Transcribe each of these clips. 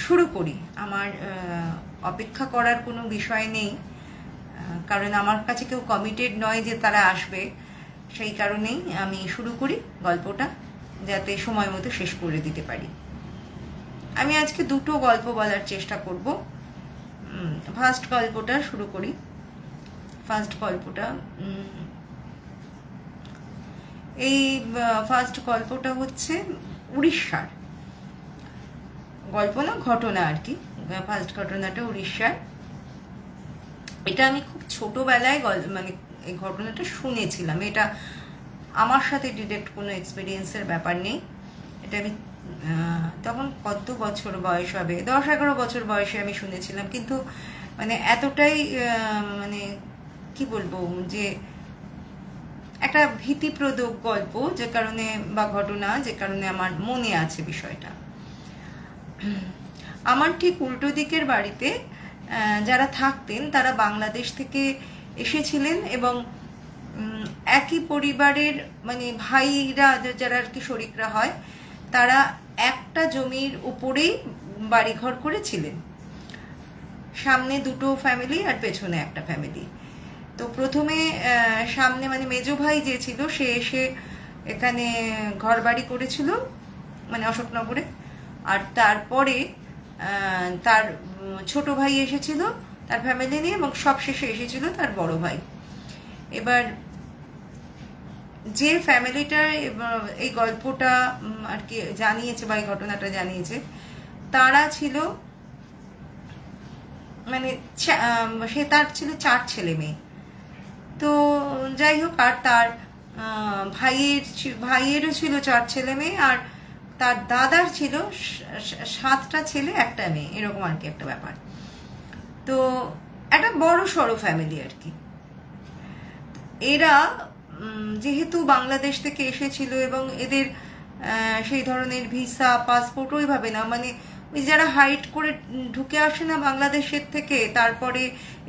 শুরু করি। আমার অপেক্ষা করার কোনো বিষয় নেই, কারণ আমার কাছে কেউ কমিটেড নয় যে তারা আসবে। সেই কারণেই আমি শুরু করি গল্পটা, যাতে সময় মতো শেষ করে দিতে পারি। আমি আজকে দুটো গল্প বলার চেষ্টা করব। ফার্স্ট গল্পটা শুরু করি। ফার্স্ট গল্পটা গল্পটা হচ্ছে উড়িষ্যার গল্প, না ঘটনা আর কি। ফার্স্ট ঘটনাটা উড়িষ্যার। এটা আমি খুব ছোটবেলায় মানে এই ঘটনাটা শুনেছিলাম। এটা আমার সাথে ডিরেক্ট কোনো এক্সপিরিয়েন্সের ব্যাপার নেই। এটা আমি তখন কত বছর বয়স হবে, 10-11 বছর বয়সে আমি শুনেছিলাম। কিন্তু মানে এতটাই মানে কি বলবো, যে একটা ভীতিপ্রদ গল্প, যে কারণে বা ঘটনা, যে কারণে আমার মনে আছে বিষয়টা। আমার ঠিক উল্টো দিকের বাড়িতে যারা থাকতেন তারা বাংলাদেশ থেকে এসেছিলেন, এবং একই পরিবারের মানে ভাইরা যারা আর কি শরিকরা হয়, তারা একটা জমির উপরেই বাড়িঘর করেছিলেন। সামনে দুটো ফ্যামিলি আর পেছনে একটা ফ্যামিলি। তো প্রথমে সামনে মানে মেজো ভাই যে ছিল, সে এসে এখানে ঘর বাড়ি করেছিল মানে অশোকনগরে। আর তারপরে তার ছোট ভাই এসেছিল তার ফ্যামিলি নিয়ে, এবং সবশেষে এসেছিল তার বড় ভাই। এবার যে ফ্যামিলিটা এই গল্পটা আর কি জানিয়েছে বা এই ঘটনাটা জানিয়েছে, তারা ছিল মানে তার ছিল 4 ছেলে মেয়ে। তো যাই হোক, আর তার ভাইয়েরও ছিল 4 ছেলে মেয়ে, আর তার দাদার ছিল 7টা ছেলে 1টা মেয়ে, এরকম আর কি একটা ব্যাপার। তো একটা বড় সড়ো ফ্যামিলি আর কি। এরা যেহেতু বাংলাদেশ থেকে এসেছিল, এবং এদের সেই ধরনের ভিসা পাসপোর্ট ওইভাবে না, মানে ওই যারা হাইট করে ঢুকে আসে না বাংলাদেশের থেকে, তারপরে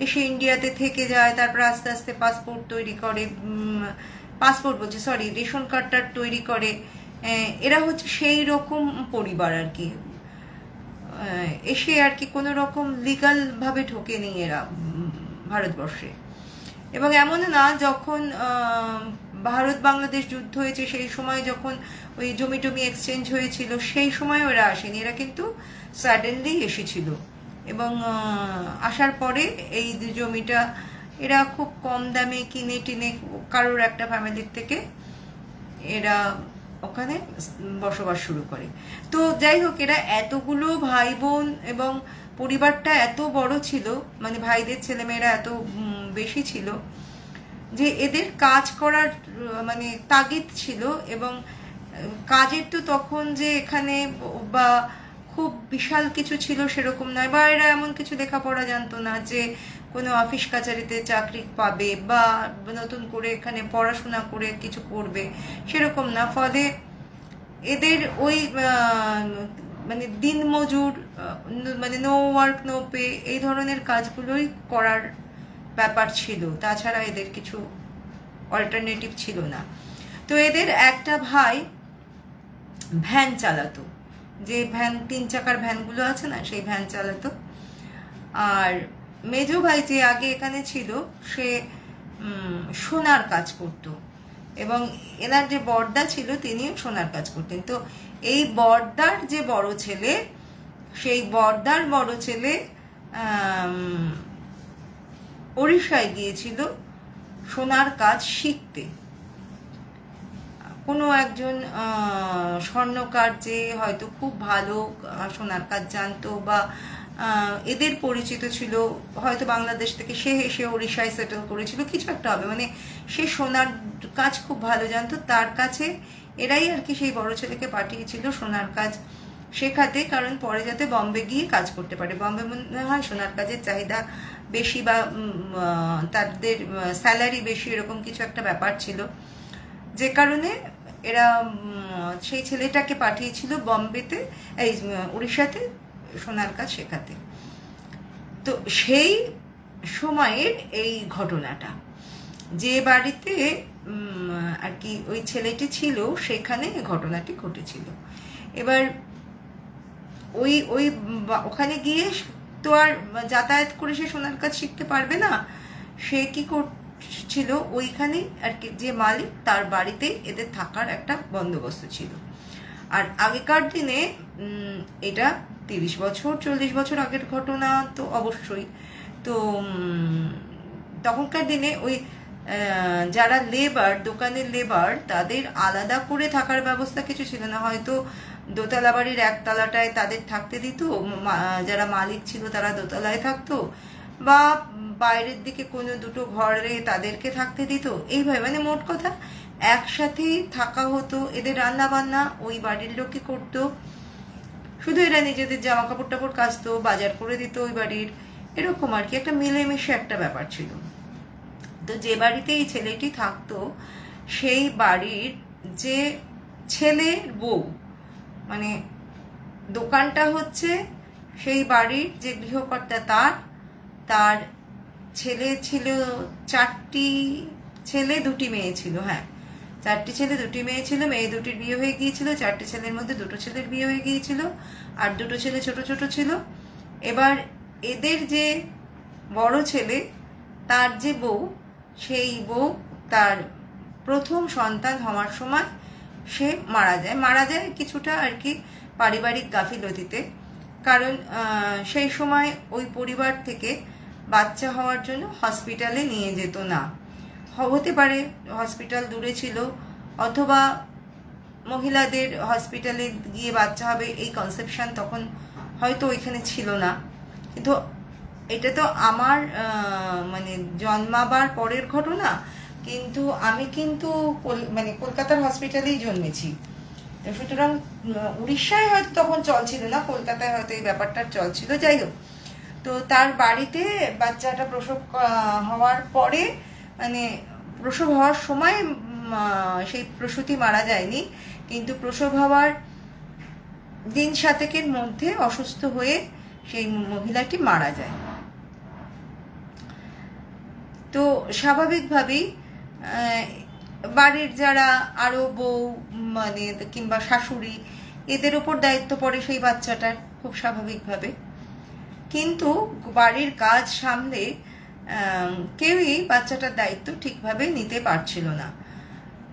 এসে ইন্ডিয়াতে থেকে যায়, তারপর আস্তে আস্তে পাসপোর্ট তৈরি করে, রেশন কার্ডটা তৈরি করে। এরা হচ্ছে সেই রকম পরিবার আর কি। এসে আর কি কোনো রকম লিগাল ভাবে ঢোকেনি এরা ভারতবর্ষে। এবং এমন না, যখন ভারত বাংলাদেশ যুদ্ধ হয়েছে সেই সময় যখন ওই জমি টমি এক্সচেঞ্জ হয়েছিল, সেই সময় ওরা আসেনি। এরা কিন্তু সাডেনলি এসেছিল, এবং আসার পরে এই জমিটা এরা খুব কম দামে কিনে টিনে কারোর একটা ফ্যামিলির থেকে এরা ওখানে বসবাস শুরু করে। তো যাই হোক, এরা এতগুলো ভাই বোন, এবং পরিবারটা এত বড় ছিল, মানে ভাইদের ছেলেমেয়েরা এত বেশি ছিল, যে এদের কাজ করার মানে তাগিদ ছিল। এবং কাজের তো তখন যে এখানে বা খুব বিশাল কিছু ছিল সেরকম নয়, বা এরা এমন কিছু লেখাপড়া জানতো না যে কোনো অফিস কাচারিতে চাকরি পাবে বা নতুন করে এখানে পড়াশোনা করে কিছু করবে, সেরকম না। ফলে এদের ওই মানে দিনমজুর, মানে নো ওয়ার্ক নো পে, এই ধরনের কাজগুলোই করার ব্যাপার ছিল। তাছাড়া এদের কিছু অল্টারনেটিভ ছিল না। তো এদের একটা ভাই ভ্যান চালাতো, যে ভ্যান 3 চাকার ভ্যানগুলো আছে না, সেই ভ্যান চালাতো। আর মেজো ভাই যে আগে এখানে ছিল, সে সোনার কাজ করতো, এবং এনার যে বড়দা ছিল তিনিও সোনার কাজ করতেন। তো এই বড়দার যে বড় ছেলে, সেই বড়দার বড় ছেলে ওড়িশায় গিয়েছিল সোনার কাজ শিখতে। কোনো একজন স্বর্ণকার যে হয়তো খুব ভালো সোনার কাজ জানতো, বা এদের পরিচিত ছিল, হয়তো বাংলাদেশ থেকে সে এসে ওড়িশায় সেটেল করেছিল, কিছু একটা হবে। মানে সে সোনার কাজ খুব ভালো জানতো, তার কাছে এরাই আর কি সেই বড় ছেলেকে পাঠিয়েছিল সোনার কাজ শেখাতে, কারণ পরে যাতে বম্বে গিয়ে কাজ করতে পারে। বম্বে মনে হয় সোনার কাজের চাহিদা বেশি, বা তাদের স্যালারি বেশি, এরকম কিছু একটা ব্যাপার ছিল, যে কারণে এরা সেই ছেলেটাকে পাঠিয়েছিল বম্বেতে, এই উড়িষ্যাতে সোনার কাজ শেখাতে। তো সেই সময়ের এই ঘটনাটা, যে বাড়িতে আর কি ওই ছেলেটি ছিল, সেখানে ঘটনাটি ঘটেছিল। এবার ওই ওই ওখানে গিয়ে তো আর যাতায়াত করে সে সোনার কাজ শিখতে পারবে না। সে কি করছিল, ওইখানে আর কি যে মালিক তার বাড়িতে এদের থাকার একটা বন্দোবস্ত ছিল। আর আগেকার দিনে এটা 30 বছর 40 বছর আগের ঘটনা তো অবশ্যই। তো তখনকার দিনে ওই যারা লেবার, দোকানের লেবার, তাদের আলাদা করে থাকার ব্যবস্থা কিছু ছিল না। হয়তো দোতলা বাড়ির একতলাটায় তাদের থাকতে দিত, যারা মালিক ছিল তারা দোতলায় থাকতো, বা বাইরের দিকে কোনো দুটো ঘরে তাদেরকে থাকতে দিত। এইভাবে মানে মোট কথা একসাথেই থাকা হতো। এদের রান্না বান্না ওই বাড়ির লোকই করতো, শুধু এরা নিজেদের জামা কাপড় টাপড় কাচতো, বাজার করে দিত ওই বাড়ির, এরকম আর কি একটা মিলেমিশে একটা ব্যাপার ছিল। তো যে বাড়িতে এই ছেলেটি থাকতো সেই বাড়ির যে ছেলের বউ, মানে দোকানটা হচ্ছে সেই বাড়ির যে গৃহকর্তা তার ছেলে ছিল, 4টি ছেলে 2টি মেয়ে ছিল। হ্যাঁ, 4টি ছেলে 2টি মেয়ে ছিল। মেয়ে 2টির বিয়ে হয়ে গিয়েছিল। 4টি ছেলের মধ্যে 2টো ছেলের বিয়ে হয়ে গিয়েছিল, আর 2টো ছেলে ছোট ছোট ছিল। এবার এদের যে বড় ছেলে, তার যে বউ, সেই বউ তার প্রথম সন্তান হওয়ার সময় সে মারা যায় কিছুটা আর কি পারিবারিক গাফিলতিতে। কারণ সেই সময় ওই পরিবার থেকে বাচ্চা হওয়ার জন্য হসপিটালে নিয়ে যেত না। হতে পারে হসপিটাল দূরে ছিল, অথবা মহিলাদের হসপিটালে গিয়ে বাচ্চা হবে এই কনসেপশন তখন হয়তো ওইখানে ছিল না। কিন্তু এটা তো আমার মানে জন্মাবার পরের ঘটনা, কিন্তু আমি কিন্তু মানে কলকাতার হসপিটালেই জন্মেছি। সুতরাং উড়িষ্যায় হয়তো তখন চলছিল না, কলকাতায় হয়তো এই ব্যাপারটা চলছিল। যাই হোক, তো তার বাড়িতে বাচ্চাটা প্রসব হওয়ার পরে, মানে প্রসব হওয়ার সময় সেই প্রসূতি মারা যায়নি, কিন্তু প্রসব হওয়ার দিন 7 মধ্যে অসুস্থ হয়ে সেই মহিলাটি মারা যায়। তো স্বাভাবিকভাবেই বাড়ির যারা আরো বউ মানে কিংবা শাশুড়ি, এদের ওপর দায়িত্ব পড়ে সেই বাচ্চাটার, খুব স্বাভাবিকভাবে। কিন্তু বাড়ির কাজ সামলে কেউই বাচ্চাটার দায়িত্ব ঠিকভাবে নিতে পারছিল না।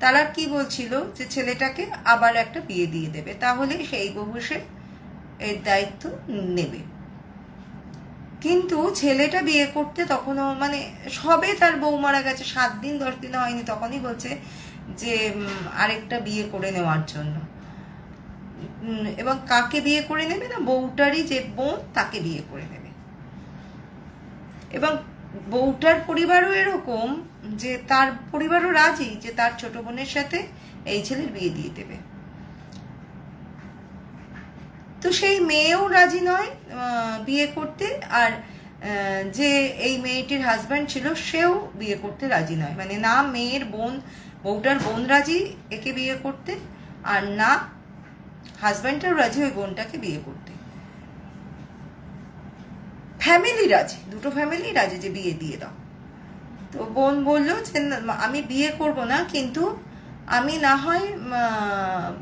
তারা কি বলছিল যে ছেলেটাকে আবার একটা বিয়ে দিয়ে দেবে, তাহলে সেই বউ সে এর দায়িত্ব নেবে। কিন্তু ছেলেটা বিয়ে করতে তখনও মানে সবে তার বউ মারা গেছে, 7 দিন 10 দিন হয়নি, তখনই বলছে যে আরেকটা বিয়ে করে নেওয়ার জন্য। এবং কাকে বিয়ে করে নেবে না, বউটারই যে বোন তাকে বিয়ে করে নেবে। এবং বউটার পরিবারও এরকম যে তার পরিবারও রাজি যে তার ছোট বোনের সাথে এই ছেলের বিয়ে দিয়ে দেবে। তো সেই মেয়েও রাজি নয় বিয়ে করতে, আর যে এই মেয়েটির হাজব্যান্ড ছিল সেও বিয়ে করতে রাজি নয়। মানে না মেয়ের বোন, বউটার বোন রাজি একে বিয়ে করতে, আর না হাজব্যান্ডটাও রাজি ওই বোনটাকে বিয়ে করতে। ফ্যামিলি রাজি, দুটো ফ্যামিলি রাজি যে বিয়ে দিয়ে দাও। তো বোন বললো যে আমি বিয়ে করব না, কিন্তু আমি না হয়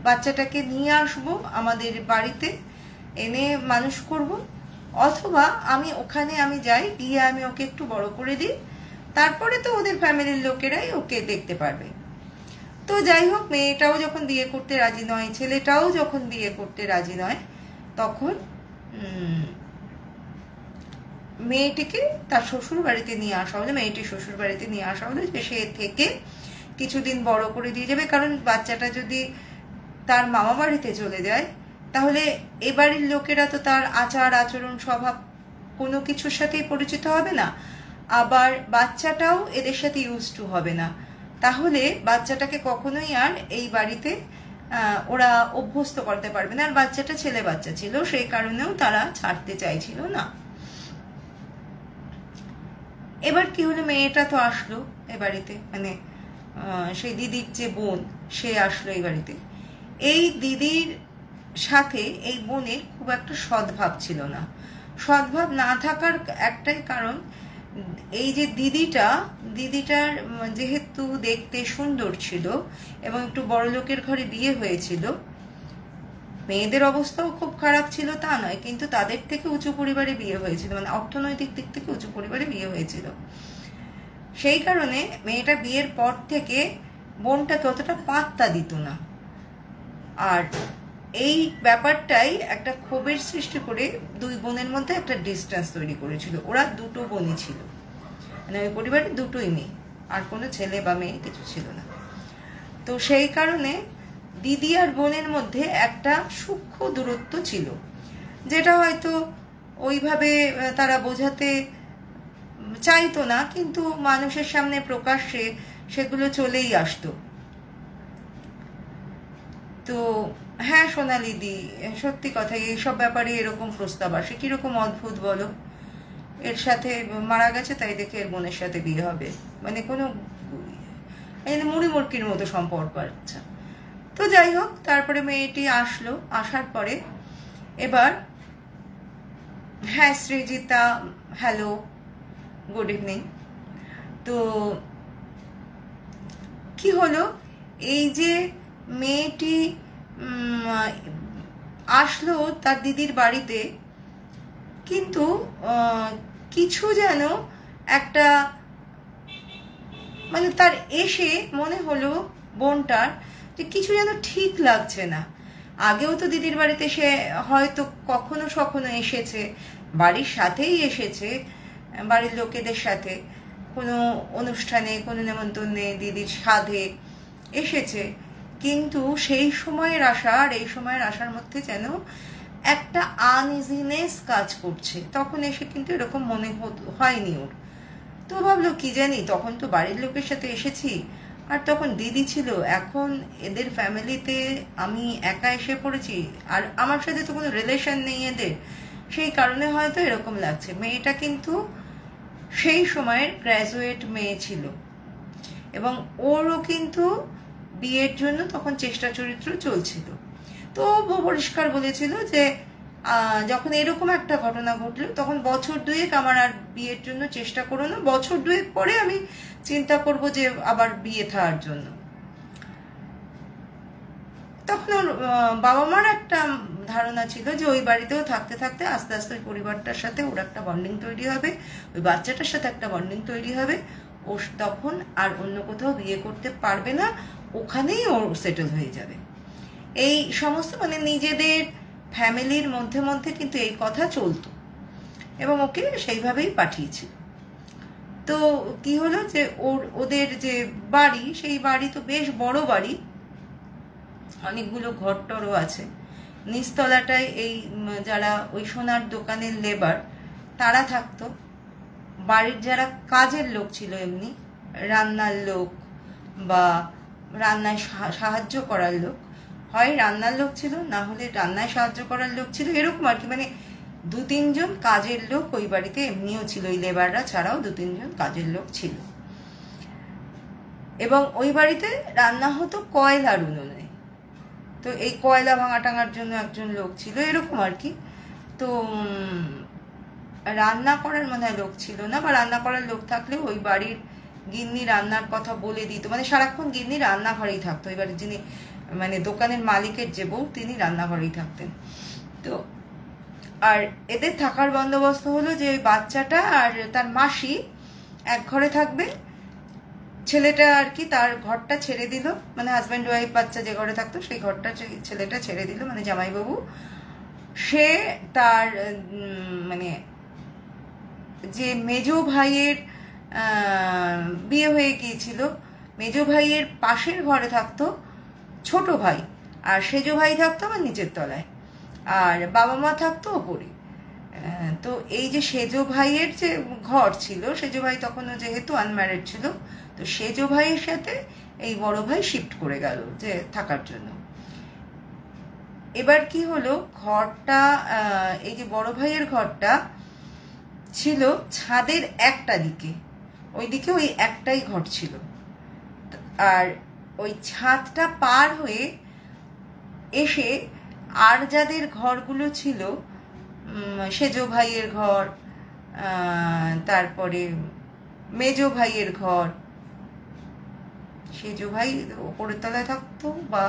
বাচ্চাটাকে নিয়ে আসবো আমাদের বাড়িতে, এনে মানুষ করব, অথবা আমি ওখানে আমি যাই, গিয়ে আমি ওকে একটু বড় করে দিই, তারপরে তো ওদের ফ্যামিলির লোকেরাই ওকে দেখতে পারবে। তো যাই হোক, মেয়েটাও যখন বিয়ে করতে রাজি নয়, ছেলেটাও যখন বিয়ে করতে রাজি নয়, তখন মেয়েটিকে তার শ্বশুর বাড়িতে নিয়ে আসা হলো। মেয়েটির শ্বশুর বাড়িতে নিয়ে আসা হলো যে সে থেকে কিছুদিন বড় করে দিয়ে যাবে। কারণ বাচ্চাটা যদি তার মামা বাড়িতে চলে যায়, তাহলে এ বাড়ির লোকেরা তো তার আচার আচরণ স্বভাব কোনো কিছুর সাথেই পরিচিত হবে না, আবার বাচ্চাটাও এদের সাথে ইউজ টু হবে না। তাহলে বাচ্চাটাকে কখনোই আর এই বাড়িতে ওরা অভ্যস্ত করতে পারবে না। আর বাচ্চাটা ছেলে বাচ্চা ছিল, সেই কারণেও তারা ছাড়তে চাইছিল না। এবার কি হলো, মেয়েটা তো আসলো এ বাড়িতে, মানে সেই দিদির যে বোন সে আসলো এই বাড়িতে। এই দিদির সাথে এই বোনের খুব একটা সদ্ভাব ছিল না। সদ্ভাব না থাকার একটাই কারণ, এই যে দিদিটার যেহেতু দেখতে সুন্দর ছিল এবং একটু বড় লোকের ঘরে বিয়ে হয়েছিল, মেয়েদের অবস্থাও খুব খারাপ ছিল তা নয়, কিন্তু তাদের থেকে উঁচু পরিবারে বিয়ে হয়েছিল, মানে অর্থনৈতিক দিক থেকে উঁচু পরিবারে বিয়ে হয়েছিল। সেই কারণে মেয়েটা বিয়ের পর থেকে বোনটাকে অতটা পাত্তা দিত না। আর এই ব্যাপারটাই একটা ক্ষোভের সৃষ্টি করে দুই বোনের মধ্যে একটা ডিস্টেন্স তৈরি করেছিল। ওরা দুটো বোনই ছিল, মানে ওই পরিবারে দুটোই মেয়ে, আর কোনো ছেলে বা মেয়ে কিছু ছিল না। তো সেই কারণে দিদি আর বোনের মধ্যে একটা সূক্ষ্ম দূরত্ব ছিল, যেটা হয়তো ওইভাবে তারা বোঝাতে চাইতো না, কিন্তু মানুষের সামনে প্রকাশ্যে সেগুলো চলেই আসতো। তো হ্যাঁ সোনালি দি, সত্যি কথা, এইসব ব্যাপারে এরকম প্রস্তাব আসে, কিরকম অদ্ভুত বলো। এর সাথে মারা গেছে তাই দেখে এর বোনের সাথে বিয়ে হবে, মানে কোনো মুড়ি মুড়কির মতো সম্পর্ক। আচ্ছা, তো যাই হোক, তারপরে মেয়েটি আসলো। আসার পরে এবার হ্যাঁ সৃজিতা, হ্যালো, গুড ইভিনিং। তো কি হলো, এই যে মেয়েটি আসলো তার দিদির বাড়িতে, কিন্তু কিছু যেন একটা, মানে তার এসে মনে হলো বোনটার যে কিছু যেন ঠিক লাগছে না। আগেও তো দিদির বাড়িতে সে হয়তো কখনো সখনো এসেছে, বাড়ির সাথেই এসেছে, বাড়ির লোকেদের সাথে কোনো অনুষ্ঠানে, কোনো নেমন্তন্নে, দিদির সাধে এসেছে, কিন্তু সেই সময়ের আশা আর এই সময়ের আশার মধ্যে যেন একটা আনইজিনেস কাজ করছে। তখন এসে কিন্তু এরকম মনে হয়নি ওর। তো ভাবলো কি জানি, তখন তো বাড়ির লোকের সাথে এসেছি, আর তখন দিদি ছিল, এখন এদের ফ্যামিলিতে আমি একা এসে পড়েছি, আর আমার সাথে তো কোনো রিলেশন নেই এদের, সেই কারণে হয়তো এরকম লাগছে। মেয়েটা কিন্তু সেই সময়ের গ্র্যাজুয়েট মেয়ে ছিল, এবং ওরও কিন্তু বিয়ের জন্য তখন চেষ্টা চরিত্র চলছিল। তো ও পরিষ্কার বলেছিল যে যখন এরকম একটা ঘটনা ঘটলো, তখন বছর দুয়েক আমার আর বিয়ের জন্য চেষ্টা করো না, বছর দুয়েক পরে আমি চিন্তা করব যে আবার বিয়ে থাকার জন্য। তখন ওর বাবা মার একটা ধারণা ছিল যে ওই বাড়িতেও থাকতে থাকতে আস্তে আস্তে ওই পরিবারটার সাথে ওর একটা বন্ডিং তৈরি হবে, ওই বাচ্চাটার সাথে একটা বন্ডিং তৈরি হবে, ও তখন আর অন্য কোথাও বিয়ে করতে পারবে না, ওখানেই ওর সেটেল হয়ে যাবে। এই সমস্ত মানে নিজেদের ফ্যামিলির মধ্যে মধ্যে কিন্তু এই কথা চলতো, এবং ওকে সেইভাবেই পাঠিয়েছিল। তো কি হলো যে ওদের যে বাড়ি, সেই বাড়ি তো বেশ বড় বাড়ি, অনেকগুলো ঘরটরও আছে। নিচতলাটায় এই যারা ওই সোনার দোকানের লেবার তারা থাকতো, বাড়ির যারা কাজের লোক ছিল, এমনি রান্নার লোক বা রান্নায় সাহায্য করার লোক, হয় রান্নার লোক ছিল, না হলে রান্নায় সাহায্য করার লোক ছিল, এরকম আর কি। মানে 2-3 জন কাজের লোক ওই বাড়িতে এমনিও ছিল, ওই লেবাররা ছাড়াও 2-3 জন কাজের লোক ছিল। এবং ওই বাড়িতে রান্না হতো কয়লার উনুনে, তো এই কয়লা ভাঙা টাঙার জন্য একজন লোক ছিল, এরকম আর কি। তো রান্না করার মনে হয় লোক ছিল না, বা রান্না করার লোক থাকলেও ওই বাড়ির গিন্নি রান্নার কথা বলে দিত, মানে সারাক্ষণ গিন্নি রান্নাঘরেই থাকতো। ওই বাড়ির যিনি মানে দোকানের মালিকের যে বউ, তিনি রান্নাঘরেই থাকতেন। তো আর এদের থাকার বন্দোবস্ত হলো যে ওই বাচ্চাটা আর তার মাসি এক ঘরে থাকবে, ছেলেটা আর কি তার ঘরটা ছেড়ে দিল, মানে হাজব্যান্ড ওয়াইফ বাচ্চা যে ঘরে থাকতো সেই ঘরটা ছেলেটা ছেড়ে দিল, মানে জামাইবাবু। সে তার মানে যে মেজো ভাইয়ের বিয়ে হয়ে গিয়েছিল, মেজো ভাইয়ের পাশের ঘরে থাকতো ছোট ভাই, আর সেজো ভাই থাকতো আমার নিচের তলায়, আর বাবা মা থাকতো ওপরে। তো এই যে সেজো ভাইয়ের যে ঘর ছিল, সেজো ভাই তখনও যেহেতু আনম্যারিড ছিল, তো সেজো ভাইয়ের সাথে এই বড় ভাই শিফট করে গেল যে থাকার জন্য। এবার কি হলো, ঘরটা এই যে বড় ভাইয়ের ঘরটা ছিল ছাদের একটা দিকে, ওইদিকে ওই একটাই ঘর ছিল, আর ওই ছাদটা পার হয়ে এসে আর যাদের ঘরগুলো ছিল, সেজো ভাইয়ের ঘর, তারপরে মেজো ভাইয়ের ঘর, সেজো ভাই ওপরের তলায় থাকতো, বা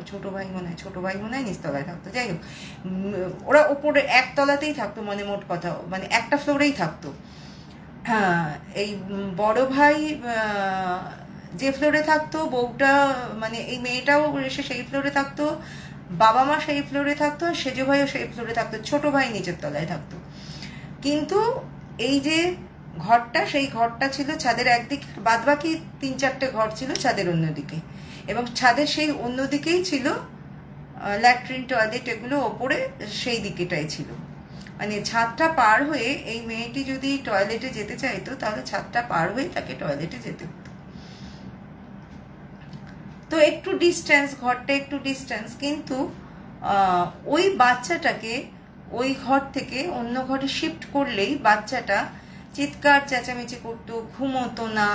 ছোট ভাই মনে হয় নিচতলায় থাকতো। যাই হোক, ওরা ওপরে একতলাতেই থাকতো, মানে মোট কথা মানে একটা ফ্লোরেই থাকতো। হ্যাঁ, এই বড় ভাই যে ফ্লোরে থাকতো, বউটা মানে এই মেয়েটাও এসে সেই ফ্লোরে থাকতো, বাবা মা সেই ফ্লোরে থাকতো, সেজো ভাইও সেই ফ্লোরে থাকতো, ছোট ভাই নিচের তলায় থাকতো। কিন্তু এই যে ঘরটা, সেই ঘরটা ছিল ছাদের একদিকে, বাদ বাকি 3-4টে ঘর ছিল ছাদের অন্যদিকে, এবং ছাদের সেই অন্যদিকেই ছিল ল্যাট্রিন, টয়লেট, এগুলো ওপরে সেই দিকেটাই ছিল। মানে ছাদটা পার হয়ে এই মেয়েটি যদি টয়লেটে যেতে চাইতো, তাহলে ছাদটা পার হয়ে তাকে টয়লেটে যেতে হতো। তো একটু ডিস্টেন্স, ঘরটা একটু ডিস্টেন্স, কিন্তু ওই বাচ্চাটাকে ওই ঘর থেকে অন্য ঘরে শিফট করলেই বাচ্চাটা চিৎকার চেঁচামেচি করতো, ঘুমোতো না,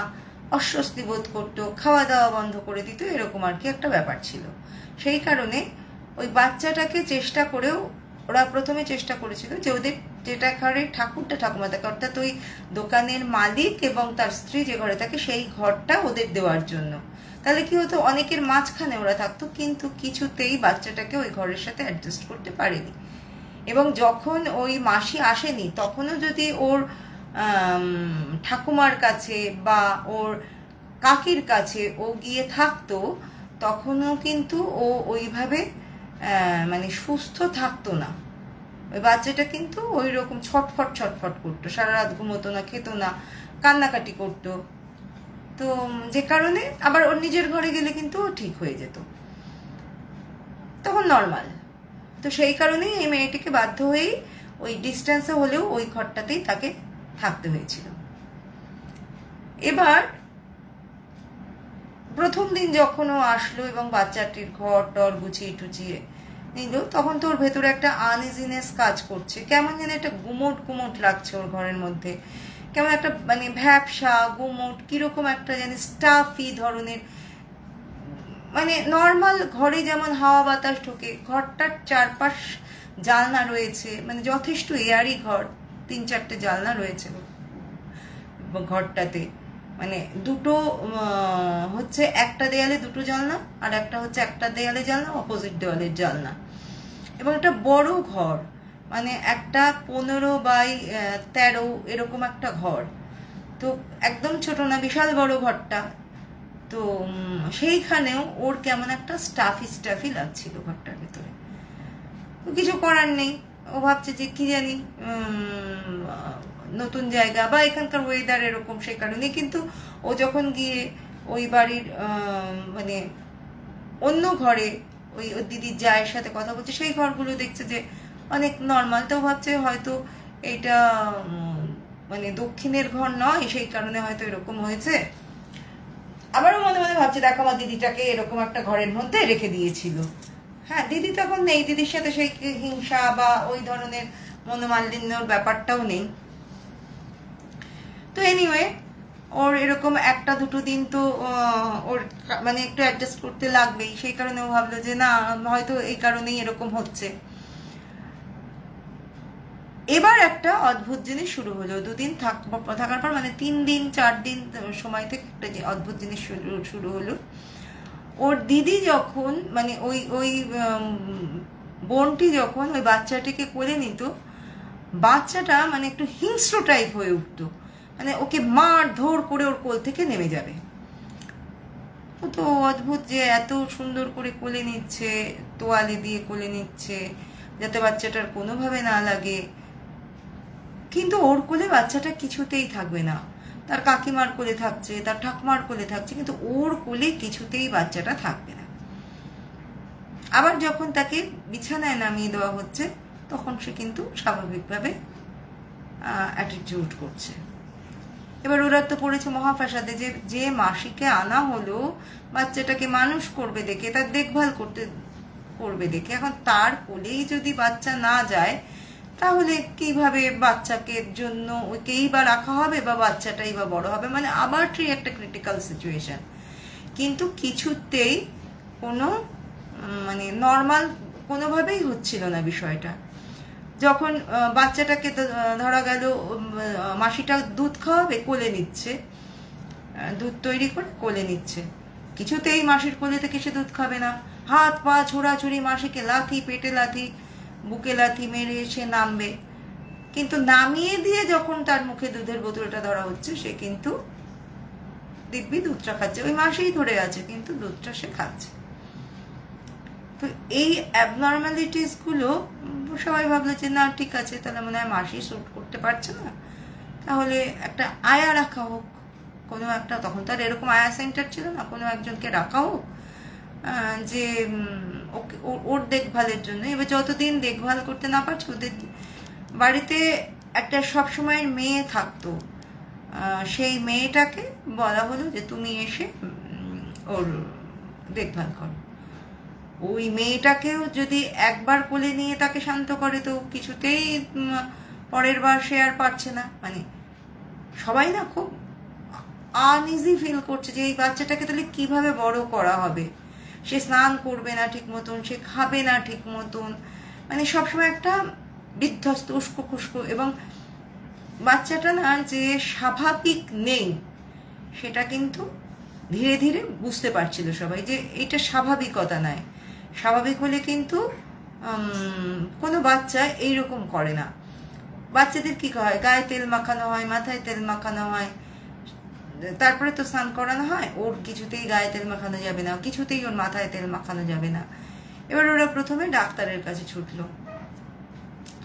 অস্বস্তি বোধ করতো, খাওয়া দাওয়া বন্ধ করে দিত, এরকম আর কি একটা ব্যাপার ছিল। সেই কারণে ওই বাচ্চাটাকে চেষ্টা করেও ওরা প্রথমে চেষ্টা করেছিল যে ওদের যেটা ঘরে ঠাকুরটা ঠাকুমা থাকে, অর্থাৎ ওই দোকানের মালিক এবং তার স্ত্রী যে ঘরে থাকে, সেই ঘরটা ওদের দেওয়ার জন্য। তাহলে কি হতো, অনেকের মাঝখানে ওরা থাকতো, কিন্তু কিছুতেই বাচ্চাটাকে ওই ঘরের সাথে অ্যাডজাস্ট করতে পারেনি। এবং যখন ওই মাসি আসেনি, তখনও যদি ওর ঠাকুমার কাছে বা ওর কাকির কাছে ও গিয়ে থাকতো, তখনও কিন্তু ও ওইভাবে মানে সুস্থ থাকতো না। ওই বাচ্চাটা কিন্তু ওই রকম ছটফট করতো, সারা রাত ঘুমোতো না, খেত না, কান্নাকাটি করতো। তো যে কারণে আবার ওর নিজের ঘরে গেলে কিন্তু ও ঠিক হয়ে যেত, তখন নর্মাল। তো সেই কারণেই এই মেয়েটিকে বাধ্য হয়েই ওই ডিস্টেন্সে হলেও ওই ঘরটাতেই তাকে থাকতে হয়েছিল। এবার প্রথম দিন যখন ও আসলো এবং বাচ্চাটির ঘর টর গুছিয়ে টুচিয়ে নিল, তখন তো ওর ভেতরে একটা আনইজিনেস কাজ করছে, কেমন যেন একটা গুমোট লাগছে ওর ঘরের মধ্যে, কেমন একটা মানে ভ্যাপসা গুমোট, কিরকম একটা জানি স্টাফি ধরনের। মানে নর্মাল ঘরে যেমন হাওয়া বাতাস ঢোকে, ঘরটার চারপাশ জানলা রয়েছে, মানে যথেষ্ট এয়ারি ঘর, 3-4টে জানলা রয়েছে ঘরটাতে। মানে দুটো হচ্ছে একটা দেয়ালে দুটো জানলা, আর একটা হচ্ছে একটা দেয়ালে জানলা, অপোজিট দেওয়ালের জানলা। এবং একটা বড় ঘর, মানে একটা 15x13 এরকম একটা ঘর। তো একদম ছোট না, বিশাল বড় ঘরটা। তো সেইখানেও ওর কেমন একটা স্টাফি লাগছিল ঘরটার ভেতরে। তো কিছু করার নেই, ও ভাবছে যে কি জানি নতুন জায়গা বা এখানকার ওয়েদার এরকম, সেই কারণে। কিন্তু ও যখন গিয়ে ওই বাড়ির মানে অন্য ঘরে ওই দিদির জায়ের সাথে কথা বলছে, সেই ঘরগুলো দেখছে যে অনেক নর্মাল। তো ভাবছে হয়তো এইটা মানে দক্ষিণের ঘর নয়, সেই কারণে হয়তো এরকম হয়েছে। আবারও মনে মনে ভাবছে, দেখো আমার দিদিটাকে এরকম একটা ঘরের মধ্যে রেখে দিয়েছিল। হ্যাঁ, দিদি তখন নেই, দিদির সাথে সেই হিংসা বা ওই ধরনের মনোমালিন্যর ব্যাপারটাও নেই। তো এনিওয়ে, ওর এরকম একটা দুটো দিন তো ওর মানে একটু অ্যাডজাস্ট করতে লাগবেই, সেই কারণে ও ভাবলো যে না, হয়তো এই কারণেই এরকম হচ্ছে। এবার একটা অদ্ভুত জিনিস শুরু হলো, 2 দিন থাকার পর, মানে 3 দিন 4 দিন সময় থেকে একটা অদ্ভুত জিনিস শুরু হলো। ওর দিদি যখন মানে ওই বোনটি যখন ওই বাচ্চাটিকে কোলে নিত, বাচ্চাটা মানে একটু হিংস্র টাইপ হয়ে উঠতো, মানে ওকে মারধর করে ওর কোল থেকে নেমে যাবে। ও তো অদ্ভুত যে এত সুন্দর করে কোলে নিচ্ছে, তোয়ালে দিয়ে কোলে নিচ্ছে যাতে বাচ্চাটার কোনোভাবে না লাগে, কিন্তু ওর কোলে বাচ্চাটা কিছুতেই থাকবে না। তার কাকিমার কোলে থাকছে, তার ঠাকুমার কোলে থাকছে, কিন্তু ওর কোলে কিছুতেই বাচ্চাটা থাকবে না। আবার যখন তাকে বিছানায় নামিয়ে দেওয়া হচ্ছে, তখন সে কিন্তু স্বাভাবিকভাবে অ্যাটিটিউড করছে। এবার ওরা তো পড়েছে মহাফাসাদে যে মাসিকে আনা হলো বাচ্চাটাকে মানুষ করবে দেখে, তার দেখভাল করবে দেখে, এখন তার কোলেই যদি বাচ্চা না যায়, তাহলে কিভাবে বাচ্চাকে জন্য ওকেই বা রাখা হবে, বা বাচ্চাটাই বা বড় হবে, মানে আবার একটা ক্রিটিক্যাল সিচুয়েশন। কিন্তু কিছুতেই কোনো মানে নর্মাল কোনোভাবেই হচ্ছিল না বিষয়টা। যখন বাচ্চাটাকে ধরা গেল মাসিটা দুধ খাওয়াবে, কোলে নিচ্ছে, দুধ তৈরি করে কোলে নিচ্ছে, কিছুতেই মাসির কোলে থেকে সে দুধ খাবে না, হাত পা ছোড়াছুড়ি, মাসিকে লাথি, পেটে লাথি, বুকে লাথি মেরে সে নামবে। কিন্তু নামিয়ে দিয়ে যখন তার মুখে দুধের বোতলটা ধরা হচ্ছে, সে কিন্তু দিব্যি দুধটা খাচ্ছে, ওই মাসেই ধরে আছে কিন্তু দুধটা সে খাচ্ছে। তো এই অ্যাবনর্মালিটিস গুলো সবাই ভাবলো যে না ঠিক আছে, তাহলে মনে হয় মাসি স্যুট করতে পারছে না, তাহলে একটা আয়া রাখা হোক, কোনো একটা, তখন তো আর এরকম আয়া সেন্টার ছিল না, কোনো একজনকে রাখা হোক যে ওর দেখভালের জন্য। এবার যতদিন দেখভাল করতে না পারছে, ওদের বাড়িতে একটা সবসময় মেয়ে থাকতো, সেই মেয়েটাকে বলা হলো যে তুমি এসে ওর দেখভাল করো। ওই মেয়েটাকেও যদি একবার কোলে নিয়ে তাকে শান্ত করে, তো কিছুতেই পরের বার সে আর পারছে না। মানে সবাই না খুব আনইজি ফিল করছে যে এই বাচ্চাটাকে তাহলে কিভাবে বড় করা হবে। সে স্নান করবে না ঠিক মতন, সে খাবে না ঠিক মতন, মানে সবসময় একটা বিধ্বস্ত উস্কো খুস্কো। এবং বাচ্চাটা না যে স্বাভাবিক নেই, সেটা কিন্তু ধীরে ধীরে বুঝতে পারছিল সবাই যে এটা স্বাভাবিকতা নয়। স্বাভাবিক হলে কিন্তু কোনো বাচ্চা এইরকম করে না। বাচ্চাদের কি হয়, গায়ে তেল মাখানো হয়, মাথায় তেল মাখানো হয়, তারপরে তো স্নান করানো হয়। ওর কিছুতেই গায়ে তেল মাখানো যাবে না, কিছুতেই ওর মাথায় তেল মাখানো যাবে না। এবার ওরা প্রথমে ডাক্তারের কাছে ছুটলো,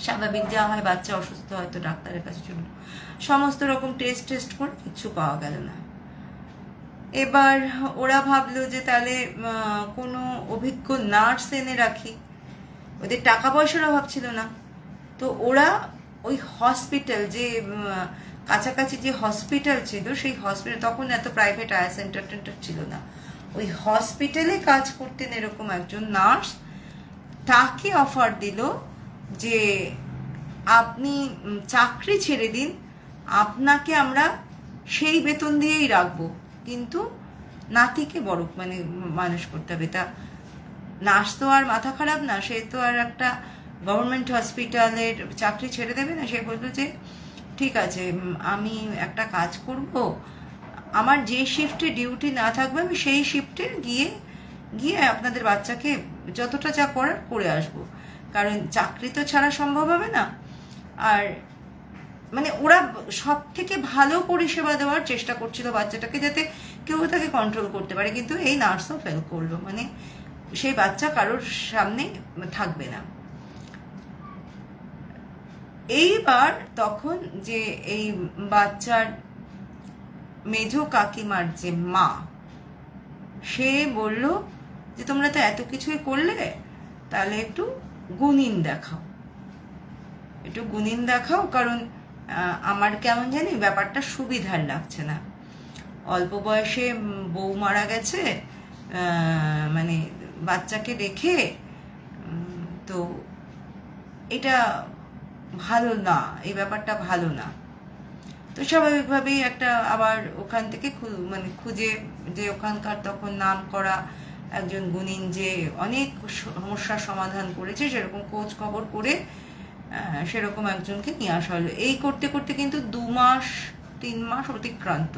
স্বাভাবিক যা হয়, বাচ্চা অসুস্থ হয়তো ডাক্তারের কাছে ছুটলো। সমস্ত রকম টেস্ট করে কিচ্ছু পাওয়া গেল না। এবার ওরা ভাবলো যে তাহলে কোনো অভিজ্ঞ নার্স এনে রাখি। ওদের টাকা পয়সার অভাব ছিল না, তো ওরা ওই হসপিটাল, যে কাছাকাছি যে হসপিটাল ছিল, সেই হসপিটাল, তখন এত প্রাইভেট আয়া সেন্টার টেন্টার ছিল না, ওই হসপিটালে কাজ করতেন এরকম একজন নার্স, তাকে অফার দিল যে আপনি চাকরি ছেড়ে দিন, আপনাকে আমরা সেই বেতন দিয়েই রাখবো, কিন্তু নাতিকে বড় মানে মানুষ করতে হবে। তা নার্স তো আর মাথা খারাপ না, সে তো আর একটা গভর্নমেন্ট হসপিটালের চাকরি ছেড়ে দেবে না। সে বললো যে ঠিক আছে, আমি একটা কাজ করব, আমার যে শিফটে ডিউটি না থাকবে আমি সেই শিফটে গিয়ে আপনাদের বাচ্চাকে যতটা যা করার করে আসবো, কারণ চাকরি তো ছাড়া সম্ভব হবে না। আর মানে ওরা সব থেকে ভালো পরিষেবা দেওয়ার চেষ্টা করছিল বাচ্চাটাকে, যাতে কেউ তাকে কন্ট্রোল করতে পারে। কিন্তু এই নার্সও ফেল করলো, মানে সেই বাচ্চা কারোর সামনে থাকবে না। এইবার তখন যে এই বাচ্চার মেজ কাকিমার যে মা, সে বলল যে তোমরা তো এত কিছুই করলে, তাহলে একটু গুণিন দেখাও, কারণ আমার কেমন জানি ব্যাপারটা সুবিধার লাগছে না। অল্প বয়সে বউ মারা গেছে, মানে বাচ্চাকে রেখে, তো এটা ভালো না, এই ব্যাপারটা ভালো না। তো স্বাভাবিকভাবেই একটা আবার ওখান থেকে মানে খুঁজে, যে ওখানকার তখন নাম করা একজন গুণিন যে অনেক সমস্যার সমাধান করেছে, সেরকম খোঁজ খবর করে সেরকম একজনকে নিয়ে আসা হলো। এই করতে করতে কিন্তু 2-3 মাস অতিক্রান্ত,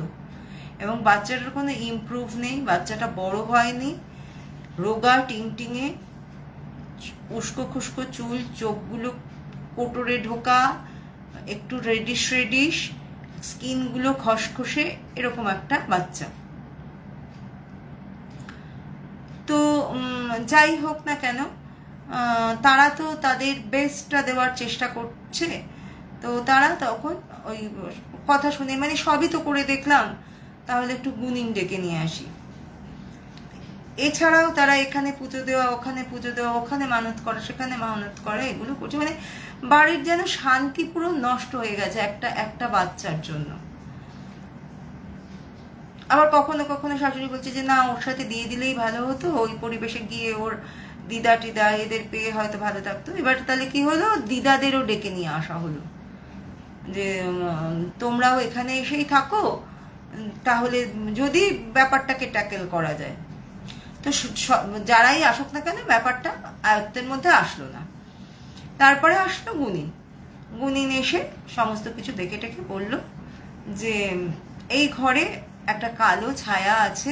এবং বাচ্চাটার কোনো ইমপ্রুভ নেই, বাচ্চাটা বড় হয়নি, রোগা টিংটিঙে, উস্কো খুস্কো চুল, চোখগুলো কোটরে ঢোকা, একটু রেডিশ, স্কিনগুলো খসখসে, এরকম একটা বাচ্চা। তো যাই হোক না কেন, তারা তো তাদের বেস্টটা দেওয়ার চেষ্টা করছে। তো তারা তখন ওই কথা শুনে, মানে সবই তো করে দেখলাম, তাহলে একটু গুণিন ডেকে নিয়ে আসি। এছাড়াও তারা এখানে পুজো দেওয়া, ওখানে পুজো দেওয়া, ওখানে মানত করা, সেখানে মানত করা, এগুলো করছে। মানে বাড়ির যেন শান্তি পুরো নষ্ট হয়ে গেছে একটা বাচ্চার জন্য। আবার কখনো কখনো শাশুড়ি বলছে যে না, ওর সাথে দিয়ে দিলেই ভালো হতো, ওই পরিবেশে গিয়ে ওর দিদা টিদা এদের পেয়ে হয়তো ভালো থাকতো। এবার তাহলে কি হলো, দিদাদেরও ডেকে নিয়ে আসা হলো যে তোমরাও এখানে এসেই থাকো, তাহলে যদি ব্যাপারটাকে ট্যাকেল করা যায়। তো যারাই আসুক না কেন, ব্যাপারটা আয়ত্তের মধ্যে আসলো না। তারপরে আসলো গুণিন এসে সমস্ত কিছু দেখে টেকে বলল যে এই ঘরে একটা কালো ছায়া আছে,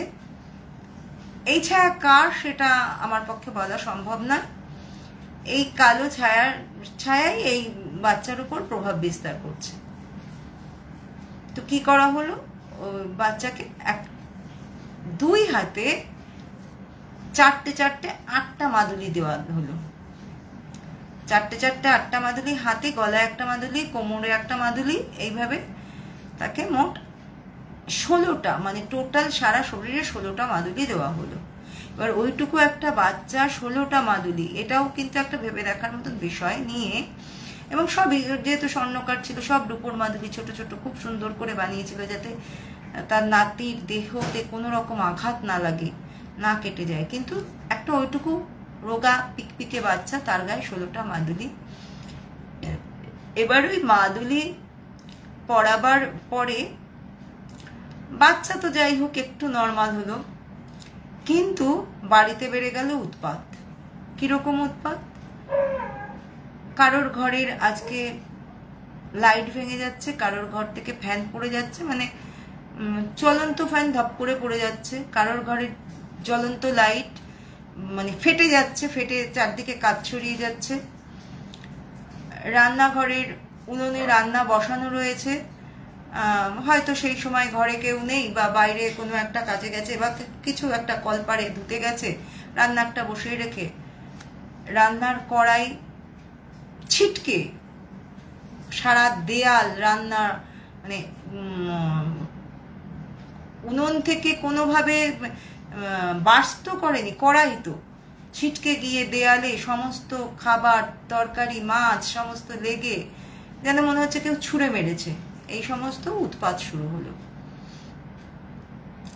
এই ছায়া কার সেটা আমার পক্ষে বলা সম্ভব নয়। এই কালো ছায়াই এই বাচ্চার উপর প্রভাব বিস্তার করছে। তো কি করা হলো, বাচ্চাকে দুই হাতে চারটে 8টা মাদুলি দেওয়া হলো। চারটে 8টা মাদুলি, হাতে গলায় একটা মাদুলি, কোমরে একটা মাদুলি, এইভাবে তাকে মোট 16টা, মানে টোটাল সারা শরীরে 16টা মাদুলি দেওয়া হলো। এবার ওইটুকু একটা বাচ্চা 16টা মাদুলি, এটাও কিন্তু একটা ভেবে দেখার মতন বিষয় নিয়ে, এবং সব যেহেতু স্বর্ণকার ছিল, সব রূপোর মাদুলি ছোট ছোট খুব সুন্দর করে বানিয়েছিল, যাতে তার নাতির দেহতে কোনো রকম আঘাত না লাগে, না কেটে যায়। কিন্তু একটা ওইটুকু রোগা পিকপিকে বাচ্চা, তার গায়ে 16টা মাদুলি। এবার ওই মাদুলি পরাবার পরে বাচ্চা তো যাই হোক একটু নর্মাল হলো, কিন্তু বাড়িতে বেড়ে গেল উৎপাত। কিরকম উৎপাত? কারোর ঘরের আজকে লাইট ভেঙে যাচ্ছে, কারোর ঘর থেকে ফ্যান পড়ে যাচ্ছে, মানে চলন্ত ফ্যান ধপ করে পড়ে যাচ্ছে, কারোর ঘরের জ্বলন্ত লাইট মানে ফেটে যাচ্ছে, ফেটে চারদিকে কাজ ছড়িয়ে যাচ্ছে। রান্নাঘরের উনুনে রান্না বসানো রয়েছে, হয়তো সেই সময় ঘরে কেউ নেই, বা বাইরে কোনো একটা কাজে গেছে, বা কিছু একটা কলপারে ধুতে গেছে, রান্নাটা বসিয়ে রেখে রান্নার কড়াই ছিটকে সারা দেয়াল, রান্নার মানে উনুন থেকে কোনোভাবে বার্স্ট তো করেনি, কড়াই তো ছিটকে গিয়ে দেয়ালে সমস্ত খাবার, তরকারি, মাছ সমস্ত লেগে যেন মনে হচ্ছে কেউ ছুঁড়ে মেরেছে। এই সমস্ত উৎপাত শুরু হলো,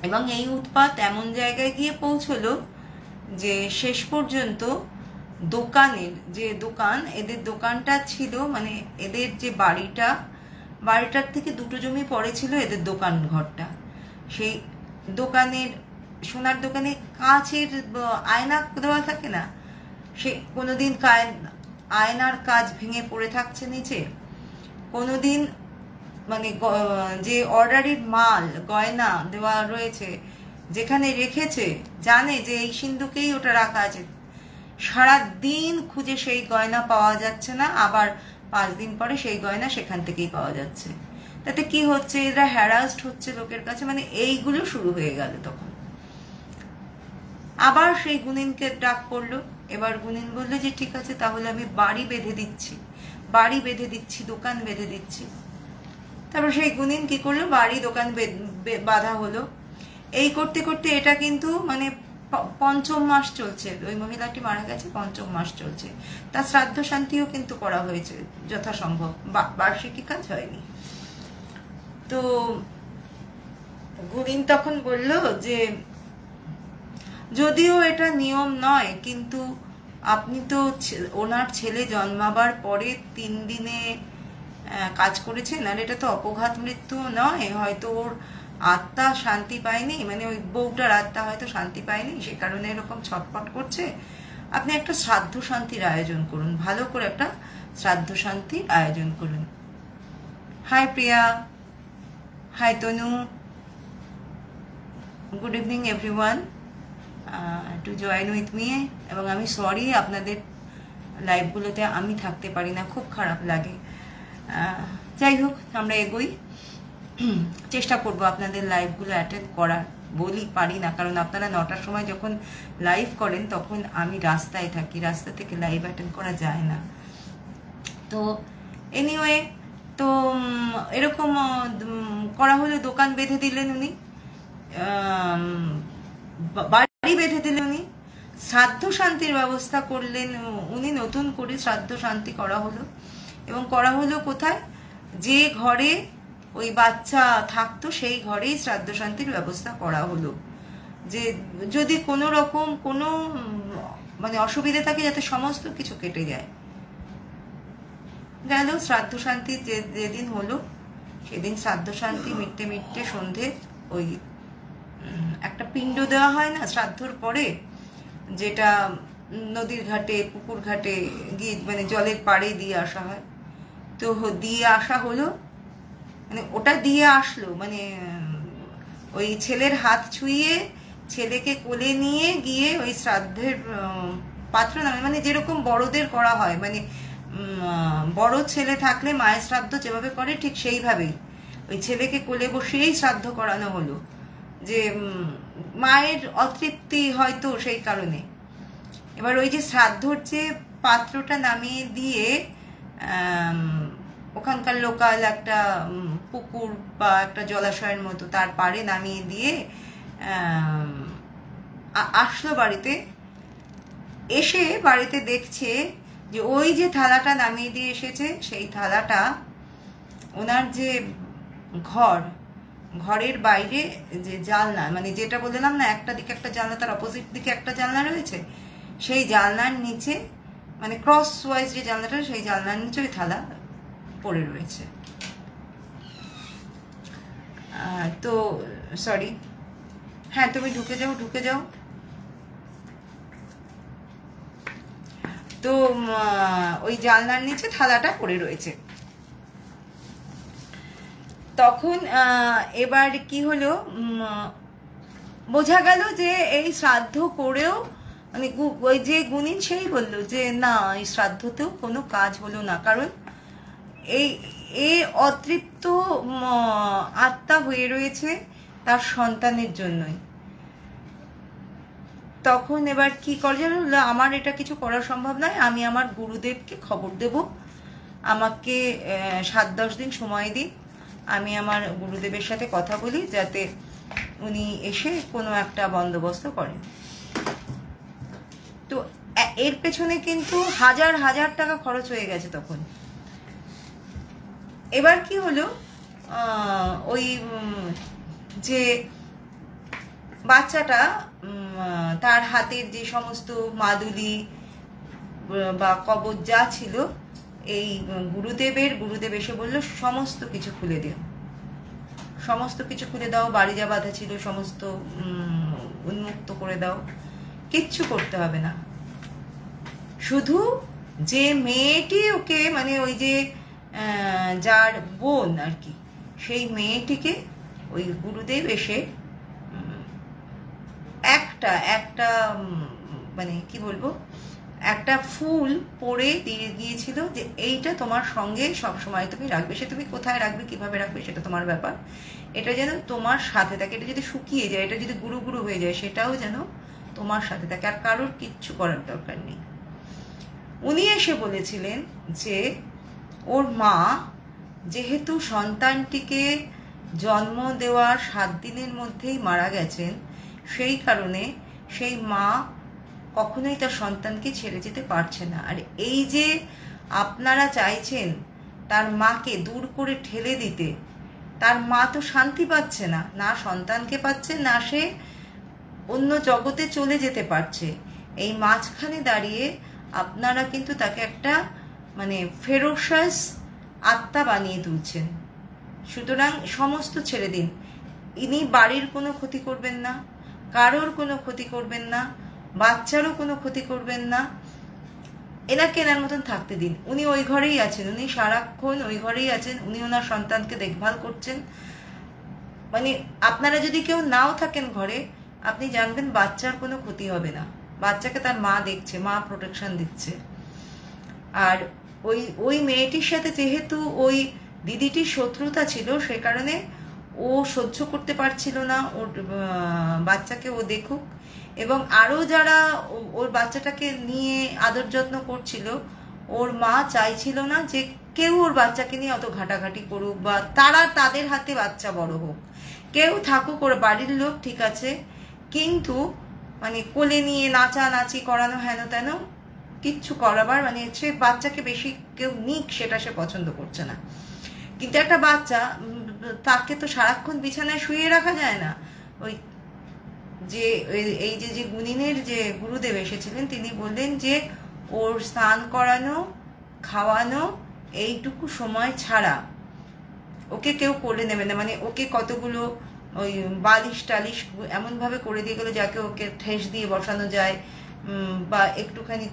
এবং এই উৎপাত এমন জায়গায় গিয়ে পৌঁছলো যে শেষ পর্যন্ত দোকানের যে দোকান, এদের দোকানটা ছিল, মানে এদের যে বাড়িটার থেকে 2টো জমি পড়ে ছিল এদের দোকান ঘরটা। সেই দোকানের, সোনার দোকানে কাঁচের আয়না দেওয়া থাকে না, সে কোনোদিন আয়নার কাজ ভেঙে পড়ে থাকছে নিচে, কোনোদিন মানে যে অর্ডারের মাল গয়না দেওয়া রয়েছে যেখানে রেখেছে, জানে যে এই সিন্ধুকেই ওটা রাখা আছে, সারা দিন খুঁজে সেই গয়না পাওয়া যাচ্ছে না, আবার 5 দিন পরে সেই গয়না সেখান থেকেই পাওয়া যাচ্ছে। তাতে কি হচ্ছে, এরা হ্যারাসড হচ্ছে লোকের কাছে, মানে এইগুলো শুরু হয়ে গেল। তখন আবার সেই গুনিনকে ডাক পড়লো। এবার গুনিন বললো যে ঠিক আছে, তাহলে আমি বাড়ি বেঁধে দিচ্ছি, দোকান বেঁধে দিচ্ছি। তারপর সেই গুনিন কি করলো, বাড়ি দোকান বাঁধা হলো। এই করতে করতে এটা কিন্তু মানে 5ম মাস চলছে, ওই মহিলাটি মারা গেছে, 5ম মাস চলছে। তার শ্রাদ্ধ শান্তিও কিন্তু করা হয়েছে যথাসম্ভব, বার্ষিকী কাজ হয়নি। তো গুনিন তখন বলল যে যদিও এটা নিয়ম নয়, কিন্তু আপনি তো ওনার ছেলে জন্মাবার পরে 3 দিনে কাজ করেছেন, আর এটা তো অপঘাত মৃত্যু নয়, হয়তো ওর আত্মা শান্তি পায়নি, মানে ওই বউটার আত্মা হয়তো শান্তি পায়নি, সে কারণে এরকম ছটফট করছে। আপনি একটা শ্রাদ্ধ শান্তির আয়োজন করুন, ভালো করে একটা শ্রাদ্ধ শান্তির আয়োজন করুন। Hi Priya, hi Tanu, good evening everyone, to join with me. এবং আমি সরি, আপনাদের লাইভগুলোতে আমি থাকতে পারি না, খুব খারাপ লাগে। যাই হোক, আমরা এগোই, চেষ্টা করব আপনাদের লাইভগুলো অ্যাটেন্ড করার। বলি পারি না, কারণ আপনারা 9টার সময় যখন লাইভ করেন তখন আমি রাস্তায় থাকি, রাস্তা থেকে লাইভ অ্যাটেন্ড করা যায় না। তো এনিওয়ে, তো এরকম করা হলো, দোকান বেঁধে দিলেন উনি, বাড়ি বেঁধে দিলেন উনি, শ্রাদ্ধ শান্তির ব্যবস্থা করলেন উনি, নতুন করে শ্রাদ্ধ শান্তি করা হলো। এবং করা হলো কোথায়, যে ঘরে ওই বাচ্চা থাকতো সেই ঘরেই শ্রাদ্ধ শান্তির ব্যবস্থা করা হলো, যে যদি কোনো রকম কোনো মানে অসুবিধা থাকে যাতে সমস্ত কিছু কেটে যায়। গেল শ্রাদ্ধ শান্তি যেদিন হলো সেদিন শ্রাদ্ধ শান্তি মিটতে সন্ধে ওই একটা পিণ্ড দেওয়া হয় না শ্রাদ্ধর পরে, যেটা নদীর ঘাটে, পুকুর ঘাটে গিয়ে মানে জলের পাড়ে দিয়ে আসা হয়। তো দিয়ে আসা হলো, মানে ওটা দিয়ে আসলো, মানে ওই ছেলের হাত ছুঁয়ে ছেলেকে কোলে নিয়ে গিয়ে ওই শ্রাদ্ধের পাত্র নামে, মানে যেরকম বড়দের করা হয়, মানে বড় ছেলে থাকলে মায়ের শ্রাদ্ধ যেভাবে করে ঠিক সেইভাবেই ওই ছেলেকে কোলে বসিয়েই শ্রাদ্ধ করানো হলো, যে মায়ের অতৃপ্তি হয়তো সেই কারণে। এবার ওই যে শ্রাদ্ধর যে পাত্রটা নামিয়ে দিয়ে ওখানকার লোকাল একটা পুকুর বা একটা জলাশয়ের মতো তার পাড়ে নামিয়ে দিয়ে আসলো বাড়িতে। এসে বাড়িতে দেখছে যে ওই যে থালাটা নামিয়ে দিয়ে এসেছে সেই থালাটা ওনার যে ঘরের বাইরে যে জানলা, মানে যেটা বললাম না একটা দিকে একটা জানলা, তার অপোজিট দিকে একটা জানলা রয়েছে, সেই জানলার নিচে, মানে ক্রস ওয়াইজ যে জানলাটা, সেই জানলার নিচে ওই থালা পড়ে রয়েছে। তো সরি, হ্যাঁ তুমি ঢুকে যাও। তো ওই জানলার নিচে থালাটা পড়ে রয়েছে। তখন এবার কি হলো, বোঝা গেল যে এই শ্রাদ্ধ করেও, মানে ওই যে গুণিন সেই বলল যে না, এই শ্রাদ্ধতেও কোনো কাজ হলো না, কারণ এই অতৃপ্ত আত্মা হয়ে রয়েছে তার সন্তানের জন্যই। তখন এবার কি করে, আমার এটা কিছু করা সম্ভব নয়, আমি আমার গুরুদেবকে খবর দেব, আমাকে 7-10 দিন সময় দিন, আমি আমার গুরুদেবের সাথে কথা বলি যাতে উনি এসে কোনো একটা বন্দোবস্ত করেন। তো এর পেছনে কিন্তু হাজার হাজার টাকা খরচ হয়ে গেছে তখন। এবার কি হলো, ওই যে বাচ্চাটা, তার হাতের যে সমস্ত মাদুলি বা কবচ যা ছিল, এই গুরুদেব এসে বলল সমস্ত কিছু খুলে দাও, বাড়ি যা বাঁধা ছিল সমস্ত উন্মুক্ত করে দাও, কিচ্ছু করতে হবে না, শুধু যে মেয়েটি ওকে, মানে ওই যে যার বোন আর কি, সেই মেয়েটিকে ওই গুরুদেব এসে একটা মানে কি বলবো, একটা ফুল পরে দিয়ে গিয়েছিল যে এইটা তোমার সঙ্গে সব সময় তুমি রাখবে, সে তুমি কোথায় রাখবে কিভাবে রাখবে সেটা তোমার ব্যাপার, এটা যেন তোমার সাথে থাকে, এটা যদি শুকিয়ে যায়, এটা যদি গুঁড়ো গুঁড়ো হয়ে যায়, সেটাও যেন তোমার সাথে থাকে, আর কারোর কিচ্ছু করার দরকার নেই। উনি এসে বলেছিলেন যে ওর মা যেহেতু সন্তানটিকে জন্ম দেওয়ার 7 দিনের মধ্যেই মারা গেছেন, সেই কারণে সেই মা কখনোই তার সন্তানকে ছেড়ে যেতে পারছে না। আর এই যে আপনারা চাইছেন তার মাকে দূর করে ঠেলে দিতে, তার মা তো শান্তি পাচ্ছে না, না সন্তানকে পাচ্ছে, না সে অন্য জগতে চলে যেতে পারছে। এই মাঝখানে দাঁড়িয়ে আপনারা কিন্তু তাকে একটা মানে ফেরোসাস আত্মা বানিয়ে তুলছেন। সুতরাং সমস্ত ছেড়ে দিন, ইনি বাড়ির কোনো ক্ষতি করবেন না, কারোর কোনো ক্ষতি করবেন না, বাচ্চারও কোনো ক্ষতি করবেন না, এনাকে এনার মতন থাকতে দিন। উনি ওই ঘরেই আছেন, উনি সারাক্ষণ ওই ঘরেই আছেন, উনি ওনার সন্তানকে দেখভাল করছেন। মানে আপনারা যদি কেউ নাও থাকেন ঘরে, আপনি জানবেন বাচ্চার কোনো ক্ষতি হবে না, বাচ্চাকে তার মা দেখছে, মা প্রোটেকশন দিচ্ছে। আর ওই মেয়েটির সাথে যেহেতু ওই দিদিটির শত্রুতা ছিল, সে কারণে ও সহ্য করতে পারছিল না ওর বাচ্চাকে ও দেখুক, এবং আরো যারা ওর বাচ্চাটাকে নিয়ে আদর যত্ন করছিল, ওর মা চাইছিল না যে কেউ ওর বাচ্চাকে নিয়ে অত ঘাটাঘাটি করুক বা তাদের হাতে বাচ্চা বড় হোক, কেউ থাকুক, ওর বাড়ির লোক ঠিক আছে, কিন্তু মানে কোলে নিয়ে নাচানাচি করানো হেন তেন কিচ্ছু করাবার, মানে সে বাচ্চাকে বেশি কেউ নিক সেটা সে পছন্দ করছে না। কিন্তু একটা বাচ্চা, তাকে তো সারাক্ষণ বিছানায় শুয়ে রাখা যায় না। ওই যে এই যে গুণিনের যে গুরুদেব এসেছিলেন, তিনি বললেন যে ওর স্নান করানো, খাওয়ানো, এইটুকু সময় ছাড়া ওকে কেউ করে নেবে না। মানে ওকে কতগুলো ওই বালিশ টালিশ এমনভাবে করে দিয়ে গেলো যাকে ওকে ঠেস দিয়ে বসানো যায় বা একটুখানি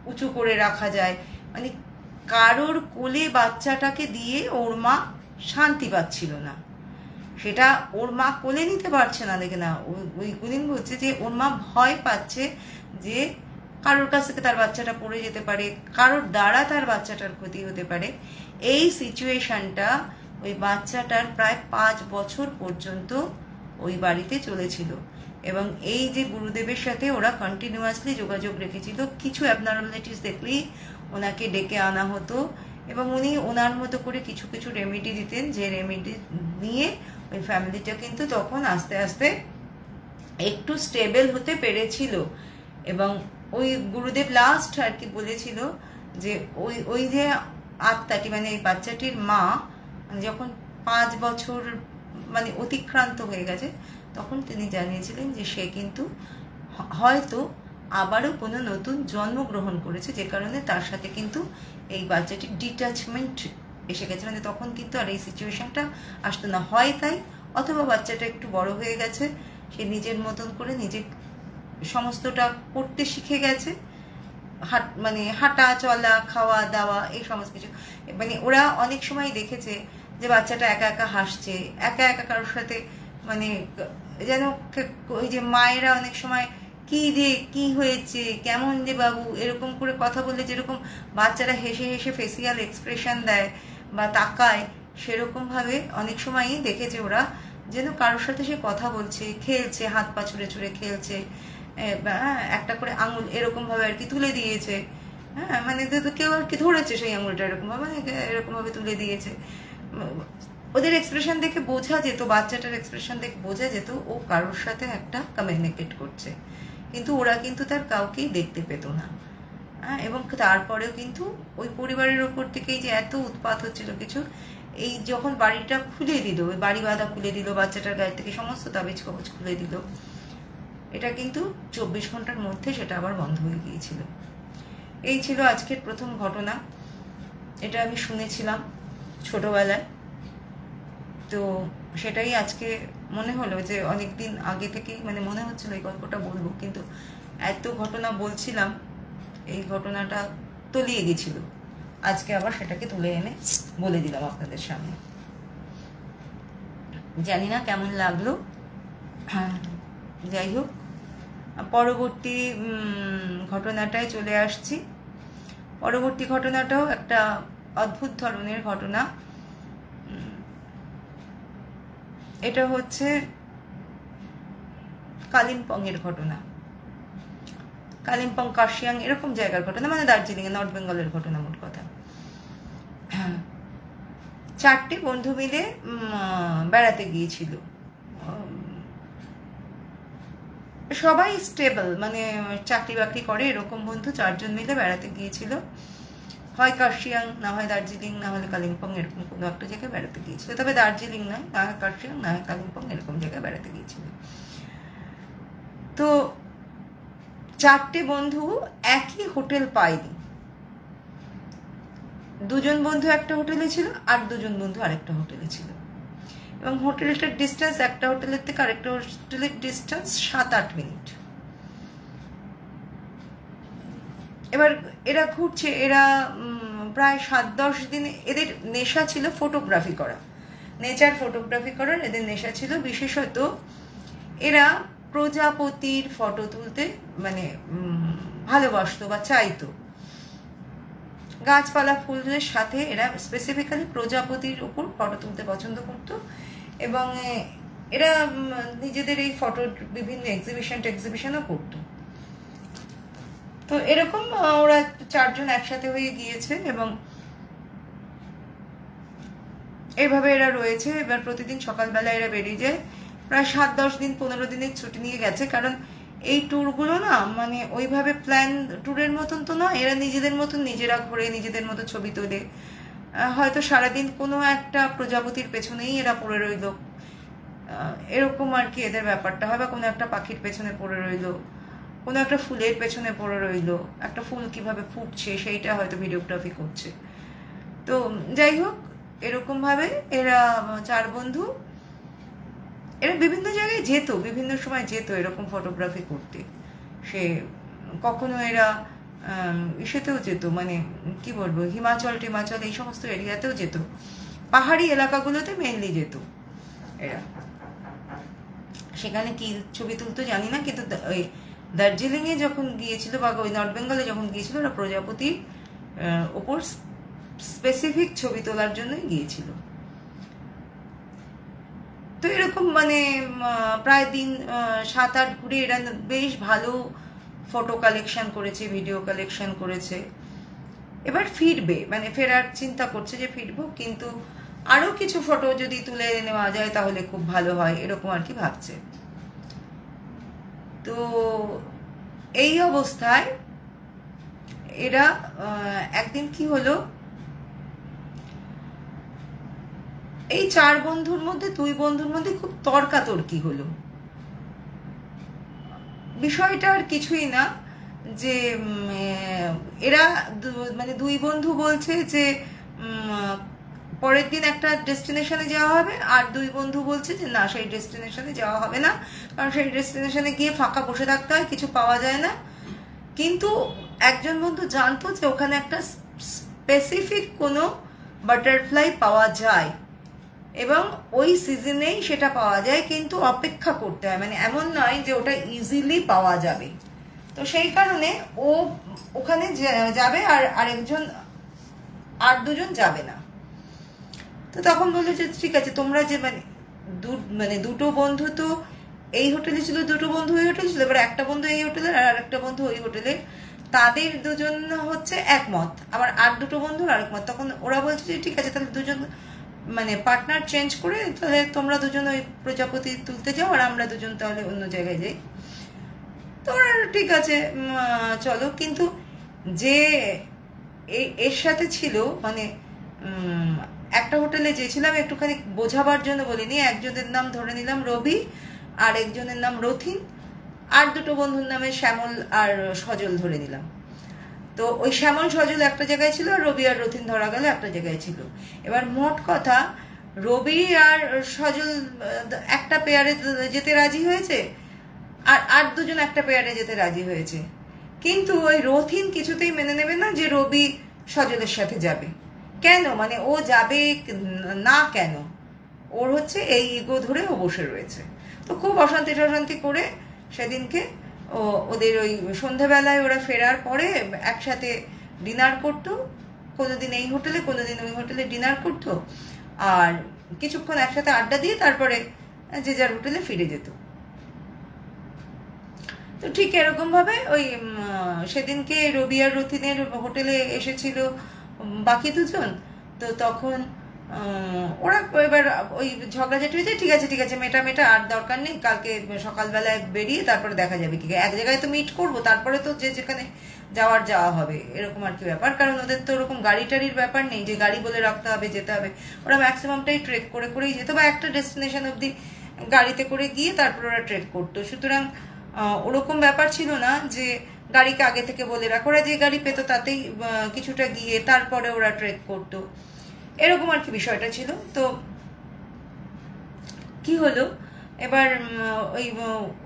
উঁচু করে রাখা যায়। মানে কারোর কোলে বাচ্চাটাকে দিয়ে ওর মা শান্তি পাচ্ছিল না। সেটা ওর মা কোলে নিতে পারছে না দেখে না, ওই গুলিন বলছে যে ওর মা ভয় পাচ্ছে যে কারোর কাছ থেকে তার বাচ্চাটা পড়ে যেতে পারে, কারোর দ্বারা তার বাচ্চাটার ক্ষতি হতে পারে। এই সিচুয়েশনটা ওই বাচ্চাটার প্রায় 5 বছর পর্যন্ত ওই বাড়িতে চলেছিল, এবং এই যে গুরুদেবের সাথে ওরা কন্টিনিউয়াসলি যোগাযোগ রেখেছিল। কিছু অ্যাবনর্মালিটিস দেখলেই ওনাকে ডেকে আনা হতো, এবং উনি ওনার মতো করে কিছু কিছু রেমেডি দিতেন, যে রেমেডি নিয়ে ওই ফ্যামিলিটা কিন্তু তখন আস্তে আস্তে একটু স্টেবল হতে পেরেছিল। এবং ওই গুরুদেব লাস্ট আর কি বলেছিল যে ওই ওই যে আত্মাটি মানে এই বাচ্চাটির মা যখন 5 বছর মানে অতিক্রান্ত হয়ে গেছে, তখন তিনি জানিয়েছিলেন যে সে কিন্তু হয়তো আবারও কোনো নতুন জন্মগ্রহণ করেছে, যে কারণে তার সাথে কিন্তু এই বাচ্চাটির ডিট্যাচমেন্ট এসে গেছে। মানে তখন কিন্তু আর এই সিচুয়েশনটা আসতো না, হয় তাই, অথবা বাচ্চাটা একটু বড় হয়ে গেছে, সে নিজের মতন করে নিজে সমস্তটা করতে শিখে গেছে, মানে হাঁটা চলা খাওয়া দাওয়া এই সমস্ত কিছু। মানে ওরা অনেক সময় দেখেছে যে বাচ্চাটা একা একা হাসছে, একা একা কারোর সাথে, মানে যেন ওই যে মায়েরা অনেক সময় কি রে কি হয়েছে কেমন রে বাবু এরকম করে কথা বললে যেরকম বাচ্চারা হেসে হেসে ফেসিয়াল এক্সপ্রেশন দেয় বা তাকায়, সেরকম ভাবে অনেক সময়ই দেখেছে ওরা যেন কারোর সাথে সে কথা বলছে, খেলছে, হাত পা ছুঁড়ে ছুঁড়ে খেলছে, একটা করে আঙুল এরকম ভাবে আর কি তুলে দিয়েছে, হ্যাঁ মানে কেউ আর কি ধরেছে সেই আঙুলটা এরকম ভাবে, মানে এরকম ভাবে তুলে দিয়েছে। ওদের এক্সপ্রেশন দেখে বোঝা যেত, বাচ্চাটার এক্সপ্রেশন দেখে বোঝা যেত ও কারোর সাথে একটা কমিউনিকেট করছে, কিন্তু ওরা কিন্তু তার কাউকেই দেখতে পেত না। এবং তারপরেও কিন্তু ওই পরিবারের ওপর থেকেই যে এত উৎপাত হচ্ছিল কিছু, এই যখন বাড়িটা খুলে দিল, ওই বাড়ি বাঁধা খুলে দিল, বাচ্চাটার গায়ে থেকে সমস্ত তাবিজ কবজ খুলে দিল, এটা কিন্তু 24 ঘন্টার মধ্যে সেটা আবার বন্ধ হয়ে গিয়েছিল। এই ছিল আজকের প্রথম ঘটনা। এটা আমি শুনেছিলাম ছোটবেলায়, তো সেটাই আজকে মনে হলো যে অনেকদিন আগে থেকেই মানে মনে হচ্ছিল এই গল্পটা বলবো, কিন্তু এত ঘটনা বলছিলাম এই ঘটনাটা তলিয়ে গেছিল, আজকে আবার সেটাকে তুলে এনে বলে দিলাম আপনাদের সামনে। জানি না কেমন লাগলো, যাই হোক পরবর্তী ঘটনাটায় চলে আসছি। পরবর্তী ঘটনাটাও একটা অদ্ভুত ধরনের ঘটনা। এটা হচ্ছে কালিম্পং এর ঘটনা, কালিম্পং কার্শিয়াং এরকম জায়গার ঘটনা, মানে দার্জিলিং এ নর্থ বেঙ্গলের ঘটনা মোট কথা। 4টে বন্ধু মিলে বেড়াতে গিয়েছিল, সবাই স্টেবল মানে চাকরি বাকরি করে এরকম বন্ধু 4 জন মিলে বেড়াতে গিয়েছিল, হয় কার্শিয়াং না হয় দার্জিলিং না হলে কালিম্পং এরকম কোনো একটা জায়গায় বেড়াতে গিয়েছিল, তবে দার্জিলিং নয়, না হয় কার্শিয়াং না হয় কালিম্পং এরকম জায়গায় বেড়াতে গিয়েছিল। তো 4টে বন্ধু একই হোটেল পায়নি, 2 জন বন্ধু একটা হোটেলে ছিল আর 2 জন বন্ধু আরেকটা হোটেলে ছিল, এবং হোটেলটার ডিস্টেন্স একটা হোটেলের থেকে আরেকটা হোটেলের ডিস্টেন্স 7-8 মিনিট। এবার এরা ঘুরছে, এরা প্রায় 7-10 দিন, এদের নেশা ছিল ফটোগ্রাফি করা, নেচার ফটোগ্রাফি করার এদের নেশা ছিল। বিশেষত এরা প্রজাপতির ফটো তুলতে মানে ভালোবাসতো বা চাইতো, গাছপালা ফুলের সাথে এরা স্পেসিফিক্যালি প্রজাপতির উপর ফটো তুলতে পছন্দ করতো, এবং এরা নিজেদের এই ফটোর বিভিন্ন এক্সিবিশনও করতো। তো এরকম ওরা 4 জন একসাথে হয়ে গিয়েছে এবং এইভাবে এরা রয়েছে। এবার প্রতিদিন সকালবেলা এরা বেরিয়ে যায়, প্রায় 7-10 দিন 15 দিনের ছুটি নিয়ে গেছে, কারণ এই ট্যুরগুলো না মানে ওইভাবে প্ল্যান ট্যুরের মতন তো নয়, এরা নিজেদের মতন নিজেরা ঘুরে নিজেদের মতো ছবি তোলে, হয়তো সারাদিন কোনো একটা প্রজাপতির পেছনেই এরা পড়ে রইল, এরকম আর কি এদের ব্যাপারটা হয়, বা কোনো একটা পাখির পেছনে পড়ে রইল, কোনো একটা ফুলের পেছনে পড়ে রইল, একটা ফুল কিভাবে ফুটছে সেইটা হয়তো ভিডিওগ্রাফি করছে। তো যাই হোক এরকম ভাবে এরা 4 বন্ধু এরা বিভিন্ন জায়গায় যেত, বিভিন্ন সময় যেত এরকম ফটোগ্রাফি করতে। সে কখনো এরা ইসেতেও যেত, মানে কি বলবো, হিমাচল টিমাচল এই সমস্ত এরিয়াতেও যেত, পাহাড়ি এলাকাগুলোতে মেনলি যেত এরা। সেখানে কি ছবি তুলতো জানি না, কিন্তু ওই দার্জিলিংয়ে যখন গিয়েছিল বা ওই নর্থ বেঙ্গলে যখন গিয়েছিল, ওরা প্রজাপতির ওপর স্পেসিফিক ছবি তোলার জন্যই গিয়েছিল। তো এরকম মানে প্রায় দিন 7-8 ঘুরে এরা বেশ ভালো ফটো কালেকশন করেছে, ভিডিও কালেকশন করেছে। এবার ফিরবে, মানে ফেরার চিন্তা করছে যে ফিরবো, কিন্তু আরো কিছু ফটো যদি তুলে নেওয়া যায় তাহলে খুব ভালো হয়, এরকম আর কি ভাবছে। তো এই অবস্থায় এরা একদিন কি হলো, এই 4 বন্ধুর মধ্যে 2 বন্ধুর মধ্যে খুব তর্কাতর্কি হলো। বিষয়টা আর কিছুই না, যে এরা মানে 2 বন্ধু বলছে যে পরের দিন একটা ডেস্টিনেশনে যাওয়া হবে, আর 2 বন্ধু বলছে যে না, সেই ডেস্টিনেশনে যাওয়া হবে না, কারণ সেই ডেস্টিনেশনে গিয়ে ফাঁকা বসে থাকতে হয়, কিছু পাওয়া যায় না। কিন্তু একজন বন্ধু জানতো যে ওখানে একটা স্পেসিফিক কোনো বাটারফ্লাই পাওয়া যায় এবং ওই সিজনেই সেটা পাওয়া যায়, কিন্তু অপেক্ষা করতে হয়, মানে এমন নয় যে ওটা ইজিলি পাওয়া যাবে। তো সেই কারণে ও ওখানে যাবে, আর আরেকজন আর 2 জন যাবে না। তো তখন বললো যে ঠিক আছে, তোমরা যে মানে 2টো বন্ধু তো এই হোটেলে ছিল, 2টো বন্ধু ওই হোটেলে ছিল, এবার একটা বন্ধু এই হোটেলের আর একটা বন্ধু ওই হোটেলের, তাদের 2 জন হচ্ছে একমত, আবার আর 2টো বন্ধুর আরেক মত। তখন ওরা বলছে যে ঠিক আছে, তাহলে 2 জন মানে পার্টনার চেঞ্জ করে, তাহলে তোমরা 2 জন ওই প্রজাপতি তুলতে যাও আর আমরা 2 জন তাহলে অন্য জায়গায় যাই। তো ঠিক আছে চলো। কিন্তু যে এর সাথে ছিল, মানে একটা হোটেলে যেছিলাম, একটুখানি বোঝাবার জন্য বলিনি, একজনের নাম ধরে নিলাম রবি, আর একজনের নাম রথিন, আর 2টো বন্ধুর নামে শ্যামল আর সজল ধরে নিলাম। তো ওই শ্যামল সজল একটা জায়গায় ছিল, আর রবি আর রথিন ধরা গেল একটা জায়গায় ছিল। এবার মোট কথা, রবি আর সজল একটা পেয়ারে যেতে রাজি হয়েছে, আর 2 জন একটা পেয়ারে যেতে রাজি হয়েছে। কিন্তু ওই রথিন কিছুতেই মেনে নেবে না যে রবি সজলের সাথে যাবে। কেন, মানে ও যাবে না কেন, ওর হচ্ছে এই ইগো ধরে ও বসে রয়েছে। তো খুব অশান্তি করে সেদিনকে ওদের ওই সন্ধ্যাবেলায় ওরা ফেরার পরে একসাথে ডিনার করতো, কোনোদিন এই হোটেলে কোনোদিন ওই হোটেলে ডিনার করতো, আর কিছুক্ষণ একসাথে আড্ডা দিয়ে তারপরে যে যার হোটেলে ফিরে যেত। তো ঠিক এরকম ভাবে ওই সেদিনকে রবি আর রথিনের হোটেলে এসেছিল বাকি 2 জন। তো তখন ওরা এবার ওই ঝগড়াঝাটি হয়েছে, ঠিক আছে মেটা আর দরকার নেই, কালকে সকালবেলায় বেরিয়ে তারপরে দেখা যাবে, কি এক জায়গায় তো মিট করবো, তারপরে তো যে যেখানে যাওয়া হবে, এরকম আর কি ব্যাপার। কারণ ওদের তো ওরকম গাড়ি টাড়ির ব্যাপার নেই যে গাড়ি বলে রাখতে হবে, যেতে হবে। ওরা ম্যাক্সিমামটাই ট্রেক করেই যেত, বা একটা ডেস্টিনেশন অব্দি গাড়িতে করে গিয়ে তারপর ওরা ট্রেক করতো। সুতরাং ওরকম ব্যাপার ছিল না যে গাড়িকে আগে থেকে বলে রাখো, ওরা যে গাড়ি পেতো তাতেই কিছুটা গিয়ে তারপরে ওরা ট্রেক করতো, এরকম আর কি বিষয়টা ছিল। তো কি হলো, এবার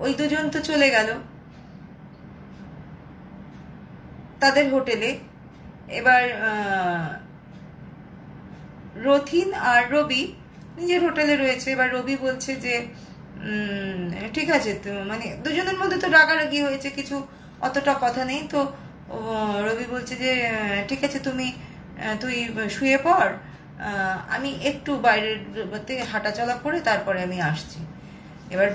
ওই 2 জন তো চলে গেল তাদের হোটেলে। এবার রথিন আর রবি নিজের হোটেলে রয়েছে। এবার রবি বলছে যে ঠিক আছে, তো মানে 2 জনের মধ্যে তো রাগারাগি হয়েছে, কিছু অতটা কথা নেই। তো রবি বলছে যে ঠিক আছে, তুই শুয়ে পড়, আমি একটু বাইরের থেকে হাঁটাচলা করে তারপরে আমি আসছি। এবার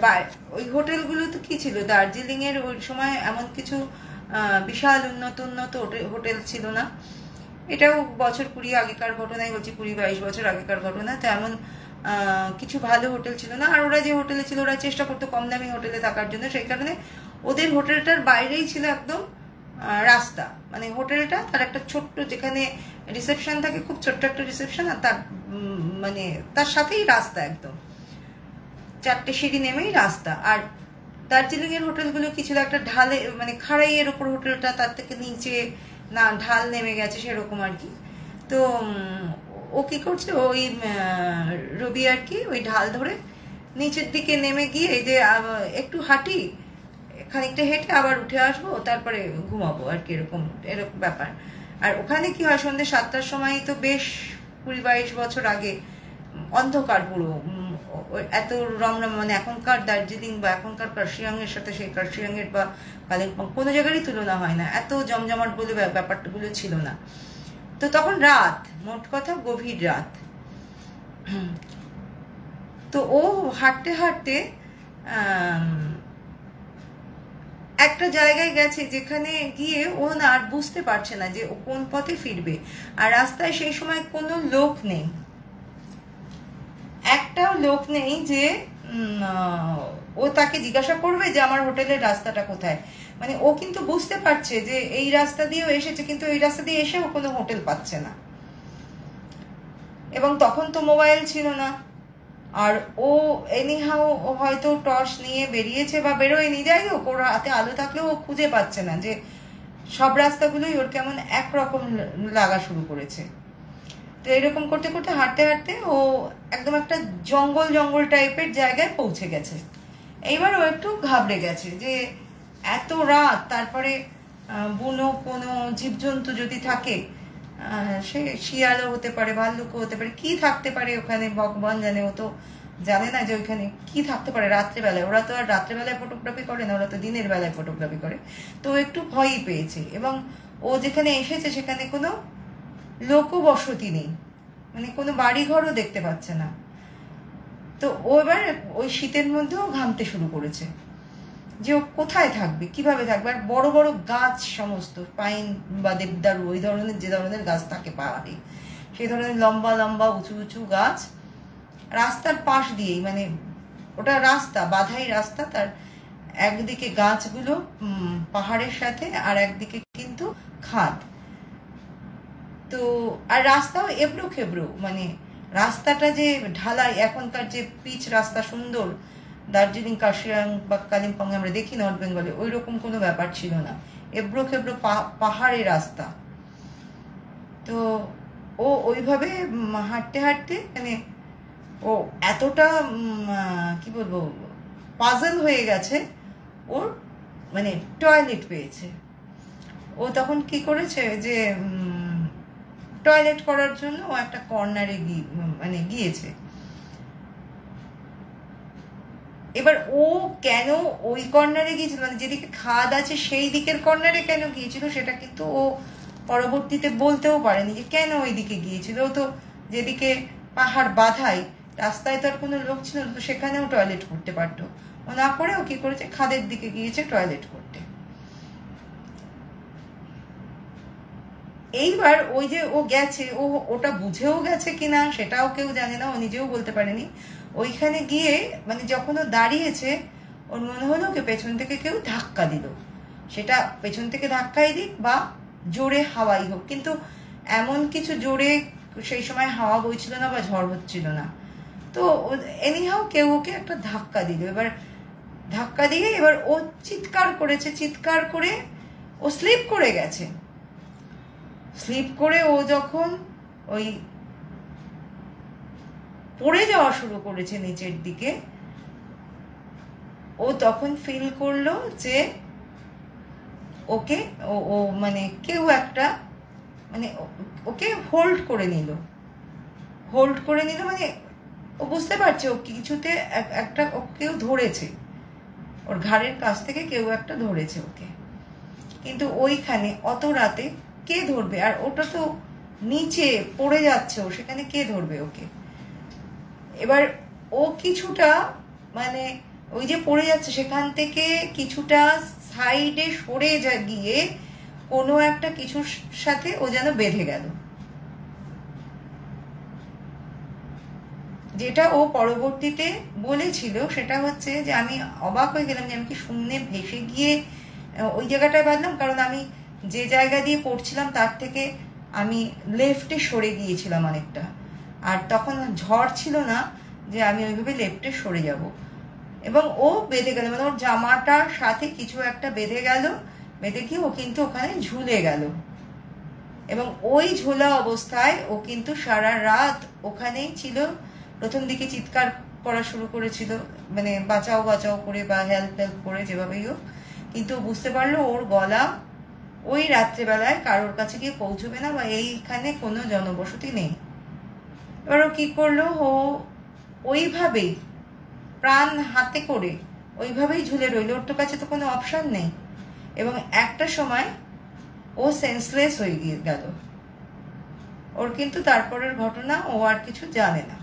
ওই হোটেলগুলো তো কি ছিল, দার্জিলিং এর ওই সময় এমন কিছু বিশাল উন্নত হোটেল ছিল না। এটাও বছর 20 আগেকার ঘটনাই বলছি, 20-22 বছর আগেকার ঘটনা। তো এমন কিছু ভালো হোটেল ছিল না। আর ওরা যে হোটেলে ছিল, ওরা চেষ্টা করতো কম দামি হোটেলে থাকার জন্য। সেই কারণে ওদের হোটেলটার বাইরেই ছিল একদম রাস্তা, মানে হোটেলটা তার একটা ছোট্ট, যেখানে রিসেপশন থাকে, খুব ছোট্ট একটা রিসেপশন, আর তার মানে তার সাথেই রাস্তা, একদম 4টে সিঁড়ি নেমেই রাস্তা। আর দার্জিলিং এর হোটেলগুলো কি ছিল, একটা ঢালে, মানে খাড়াইয়ের ওপর হোটেলটা, তার থেকে নিচে না ঢাল নেমে গেছে সেরকম আর কি। তো ও কি করছে, ওই রবি আর কি ওই ঢাল ধরে নিচের দিকে নেমে গিয়ে এই যে একটু হাঁটি, খানিকটা হেঁটে আবার উঠে আসবো, তারপরে ঘুমাবো আর কি, এরকম ব্যাপার। আর ওখানে কি হয়, সন্ধ্যে 7টার সময়, তো বেশ 20-22 বছর আগে অন্ধকার পুরো, ওই এত রমরম, মানে এখনকার দার্জিলিং বা এখনকার কার্শিয়াংয়ের সাথে সেই কার্শিয়াংয়ের বা কালিম্পং কোনো জায়গারই তুলনা হয় না, এত জমজমাট বলে ব্যাপারগুলো ছিল না। তো তখন রাত, মোট কথা গভীর রাত। তো ও হাঁটতে হাঁটতে একটা জায়গায় গেছে যেখানে গিয়ে ও না আর বুঝতে পারছে না যে ও কোন পথে ফিরবে। আর রাস্তায় সেই সময় কোনো লোক নেই, একটাও লোক নেই যে ও তাকে জিজ্ঞাসা করবে যে আমার হোটেলের রাস্তাটা কোথায়। মানে ও কিন্তু বুঝতে পারছে যে এই রাস্তা দিয়েও এসেছে, কিন্তু এই রাস্তা দিয়ে এসে ও কোনো হোটেল পাচ্ছে না। এবং তখন তো মোবাইল ছিল না, আর ও এনিহাও হয়তো টর্চ নিয়ে বেরিয়েছে বা বেরোয়নি, যাই হোক ওর হাতে আলো থাকলেও ও খুঁজে পাচ্ছে না, যে সব রাস্তাগুলোই ওর কেমন একরকম লাগা শুরু করেছে। তো এরকম করতে করতে হাঁটতে হাঁটতে ও একদম একটা জঙ্গল জঙ্গল টাইপের জায়গায় পৌঁছে গেছে। এইবার ও একটু ঘাবড়ে গেছে যে এত রাত, তারপরে বুনো কোনো জীবজন্তু যদি থাকে, সে শিয়ালও হতে পারে, ভাল্লুকও হতে পারে, কি থাকতে পারে ওখানে ভগবান জানে। ও তো জানে না যে ওইখানে কি থাকতে পারে রাত্রেবেলায়। ওরা তো আর রাত্রেবেলায় ফটোগ্রাফি করে না, ওরা তো দিনের বেলায় ফটোগ্রাফি করে। তো একটু ভয়ই পেয়েছে। এবং ও যেখানে এসেছে সেখানে কোনো লোকও বসতি নেই, মানে কোনো বাড়িঘরও দেখতে পাচ্ছে না। তো ও এবার ওই শীতের মধ্যেও ঘামতে শুরু করেছে যে ও কোথায় থাকবে, কিভাবে থাকবে। আর বড় বড় গাছ, সমস্ত পাইন বা দেবদারু, ওই ধরনের যে ধরনের গাছ থাকে পাহাড়ে, সেই ধরনের লম্বা লম্বা উঁচু উঁচু গাছ রাস্তার পাশ দিয়েই, মানে ওটা রাস্তা, বাধাই রাস্তা, তার একদিকে গাছগুলো পাহাড়ের সাথে আর একদিকে কিন্তু খাদ। তো আর রাস্তাও এবড়ো খেবড়ো, মানে রাস্তাটা যে ঢালাই, এখনকার যে পিচ রাস্তা সুন্দর দার্জিলিং, কার্শিয়াং বা কালিম্পং আমরা দেখি নর্থ বেঙ্গলে, ওই রকম কোনো ব্যাপার ছিল না, এবড়ো খেবড়ো পাহাড়ি রাস্তা। তো ও ওইভাবে হাঁটতে হাঁটতে, মানে ও এতটা কি বলবো পাজল হয়ে গেছে, ওর মানে টয়লেট পেয়েছে। ও তখন কি করেছে যে টয়লেট করার জন্য ও একটা কর্নারে গিয়েছে। এবার ও কেন ওই কর্নারে গিয়েছিল, মানে যেদিকে খাদ আছে সেই দিকের কর্নারে কেন গিয়েছিল, সেটা কিন্তু ও পরবর্তীতে বলতেও পারেনি যে কেন ওই দিকে গিয়েছিল। ও তো যেদিকে পাহাড় বাধাই, রাস্তায় তো আর কোনো লোক ছিল না, তো সেখানেও টয়লেট করতে পারতো। ও না করে ও কি করেছে, খাদের দিকে গিয়েছে টয়লেট করতে। এইবার ওই যে ও গেছে, ওটা বুঝেও গেছে কিনা সেটাও কেউ জানে না, ও নিজেও বলতে পারেনি। ওইখানে গিয়ে মানে যখন ও দাঁড়িয়েছে, ওর মনে হলো ওকে পেছন থেকে কেউ ধাক্কা দিল। সেটা পেছন থেকে ধাক্কাই দিক বা জোরে হাওয়াই হোক, কিন্তু এমন কিছু জোরে সেই সময় হাওয়া বইছিল না বা ঝড় হচ্ছিল না। তো এনিহাও কেউ ওকে একটা ধাক্কা দিল। এবার ধাক্কা দিয়ে এবার ও চিৎকার করেছে, চিৎকার করে ও স্লিপ করে গেছে। স্লিপ করে ও যখন ওই পড়ে যাওয়া শুরু করেছে নিচের দিকে, ও তখন ফিল করলো যে ওকে ও মানে কেউ একটা মানে ওকে হোল্ড করে নিল, মানে ও বুঝতে পারছে ও কিছুতে একটা কেউ ধরেছে, ওর ঘাড়ের কাছ থেকে কেউ একটা ধরেছে ওকে। কিন্তু ওইখানে অত রাতে কে ধরবে, আর ওটা তো নিচে পড়ে যাচ্ছে, ও সেখানে কে ধরবে ওকে। এবার ও কিছুটা মানে ওই যে পড়ে যাচ্ছে সেখান থেকে কিছুটা সাইডে সরে গিয়ে কোনো একটা কিছুর সাথে ও যেন বেঁধে গেল, যেটা ও পরবর্তীতে বলেছিল সেটা হচ্ছে যে আমি অবাক হয়ে গেলাম যে আমি কি শূন্যে ভেসে গিয়ে ওই জায়গাটায় বাঁধলাম, কারণ আমি যে জায়গা দিয়ে পড়ছিলাম তার থেকে আমি লেফটে সরে গিয়েছিলাম অনেকটা, আর তখন ঝড় ছিল না যে আমি ওইভাবে লেফটে সরে যাব। এবং ও বেঁধে গেল, মানে ওর জামাটার সাথে কিছু একটা বেঁধে গেল, বেঁধে গিয়ে ও কিন্তু ওখানে ঝুলে গেল। এবং ওই ঝোলা অবস্থায় ও কিন্তু সারা রাত ওখানেই ছিল। প্রথম দিকে চিৎকার করা শুরু করেছিল, মানে বাঁচাও বাঁচাও করে বা হেল্প করে যেভাবেই হোক, কিন্তু বুঝতে পারলো ওর গলা ওই রাত্রেবেলায় কারোর কাছে গিয়ে পৌঁছবে না বা এইখানে কোনো জনবসতি নেই। এবার ও কি করলো, ও ওইভাবেই প্রাণ হাতে করে ওইভাবেই ঝুলে রইল, ওর তো কাছে তো কোনো অপশন নেই। এবং একটা সময় ও সেন্সলেস হয়ে গেল। ওর কিন্তু তারপরের ঘটনা ও আর কিছু জানে না।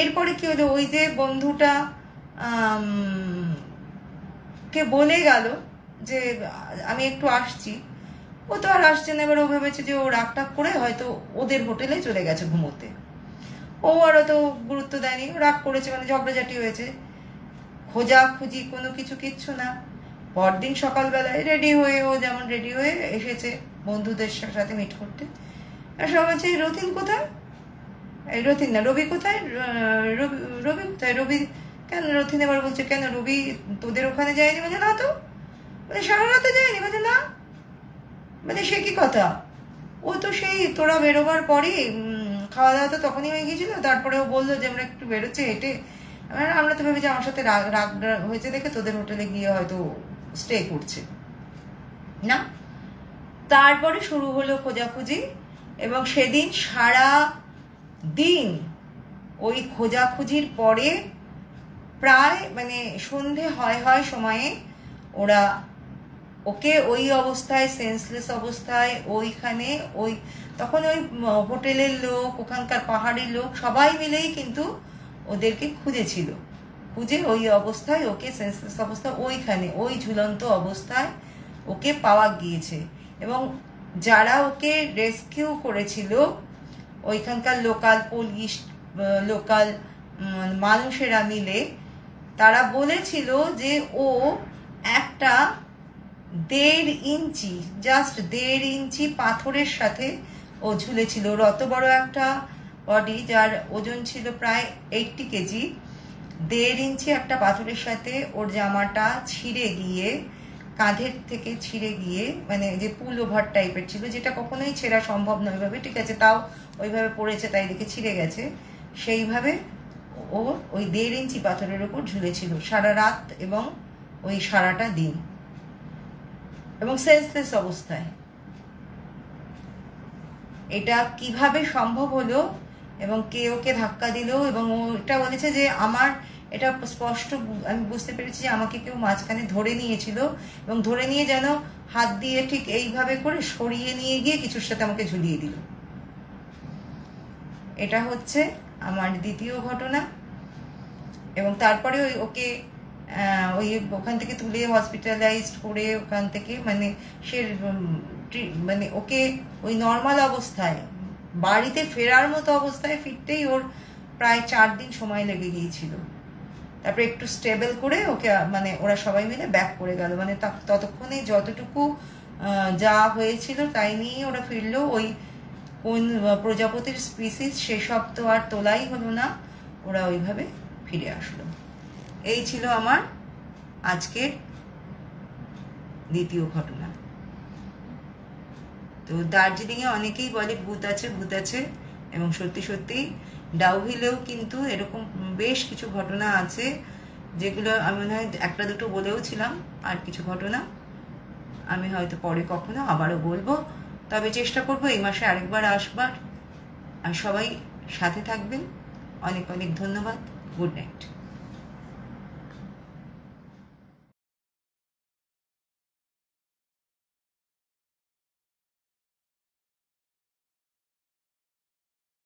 এরপরে কি হলো, ওই যে বন্ধুটা কে বলে গেল যে আমি একটু আসছি, ও তো আর আসছে না। এবার ও ভেবেছে যে ও রাগটাগ করে হয়তো ওদের হোটেলে চলে গেছে ঘুমোতে। ও আর অত গুরুত্ব দেয়নি, রাগ করেছে, মানে ঝগড়াঝাটি হয়েছে। খোঁজাখুঁজি কোনো কিচ্ছু না। পরদিন সকালবেলায় রেডি হয়ে, ও যেমন রেডি হয়ে এসেছে বন্ধুদের সাথে মিট করতে, আর সব বলছে রতিন কোথায়, এই রতিন না রবি কোথায়, রবি কোথায়, রবি কেন? রতিন এবার বলছে কেন রবি তোদের ওখানে যায়নি? মানে না তো, মানে সারা রাতে যায়নি, মানে না, মানে সে কি কথা, ও তো সেই তোরা বেরোবার পরই খাওয়া দাওয়া তো তখনই হয়ে গিয়েছিল, তারপরে ও বললো যে আমরা একটু বেরোচ্ছি হেঁটে, আমরা তো ভেবেছি আমার সাথে রাগ রাগ হয়েছে দেখে তোদের হোটেলে গিয়ে হয়তো স্টে করছে না। তারপরে শুরু হলো খোঁজাখুঁজি, এবং সেদিন সারা দিন ওই খোঁজাখুঁজির পরে প্রায় মানে সন্ধে হয় সময়ে ওরা ওকে ওই অবস্থায়, সেন্সলেস অবস্থায় ওইখানে, ওই তখন ওই হোটেলের লোক, ওখানকার পাহাড়ি লোক সবাই মিলেই কিন্তু ওদেরকে খুঁজেছিল। খুঁজে ওই অবস্থায় ওকে সেন্সলেস অবস্থায় ওইখানে ওই ঝুলন্ত অবস্থায় ওকে পাওয়া গিয়েছে। এবং যারা ওকে রেস্কিউ করেছিল, ওইখানকার লোকাল পুলিশ, লোকাল মানুষেরা মিলে তারা বলেছিল যে ও একটা 1.5 ইঞ্চি, জাস্ট 1.5 ইঞ্চি পাথরের সাথে ও ঝুলেছিল। ওর অত বড় একটা বডি, যার ওজন ছিল প্রায় 80 কেজি, 1.5 ইঞ্চি একটা পাথরের সাথে ওর জামাটা ছিঁড়ে গিয়ে, কাঁধের থেকে ছিঁড়ে গিয়ে, মানে যে পুল ওভার টাইপের ছিল, যেটা কখনোই ছেঁড়া সম্ভব নয় ওইভাবে, ঠিক আছে তাও ওইভাবে পড়েছে তাই দেখে ছিঁড়ে গেছে, সেইভাবে ও ওই 1.5 ইঞ্চি পাথরের ওপর ঝুলেছিল সারা রাত এবং ওই সারাটা দিন, এবং সেন্সলেস অবস্থায়। এটা কিভাবে সম্ভব হলো এবং কে ওকে ধাক্কা দিল, এবং ও এটা বলেছে যে আমার এটা স্পষ্ট আমি বুঝতে পেরেছি যে আমাকে কেউ মাঝখানে ধরে নিয়েছিল, এবং ধরে নিয়ে যেন হাত দিয়ে ঠিক এইভাবে করে সরিয়ে নিয়ে গিয়ে কিছুর সাথে আমাকে ঝুলিয়ে দিল। এটা হচ্ছে আমার দ্বিতীয় ঘটনা। এবং তারপরে ওকে ওখান থেকে তুলে হসপিটালাইজড করে, ওখান থেকে মানে সে মানে ওকে ওই নর্মাল অবস্থায় বাড়িতে ফেরার মতো অবস্থায় ফিরতেই ওর প্রায় 4 দিন সময় লেগে গিয়েছিল। তারপরে একটু স্টেবল করে ওকে মানে ওরা সবাই মিলে ব্যাক করে গেল, মানে ততক্ষণে যতটুকু যা হয়েছিল তাই নিয়েই ওরা ফিরলো। ওই কোন প্রজাপতির স্পিসিস সেসব তো আর তোলাই হলো না, ওরা ওইভাবে ফিরে আসলো। এই ছিল আমার আজকের দ্বিতীয় ঘটনা। তো দার্জিলিংয়ে অনেকেই বলে ভূত আছে ভূত আছে, এবং সত্যি সত্যি ডাউহিলেও কিন্তু এরকম বেশ কিছু ঘটনা আছে, যেগুলো আমি মনে হয় একটা দুটো বলেও ছিলাম, আর কিছু ঘটনা আমি হয়তো পরে কখনো আবারও বলবো। তবে চেষ্টা করবো এই মাসে আরেকবার আসবার। আর সবাই সাথে থাকবেন। অনেক অনেক ধন্যবাদ। Good night.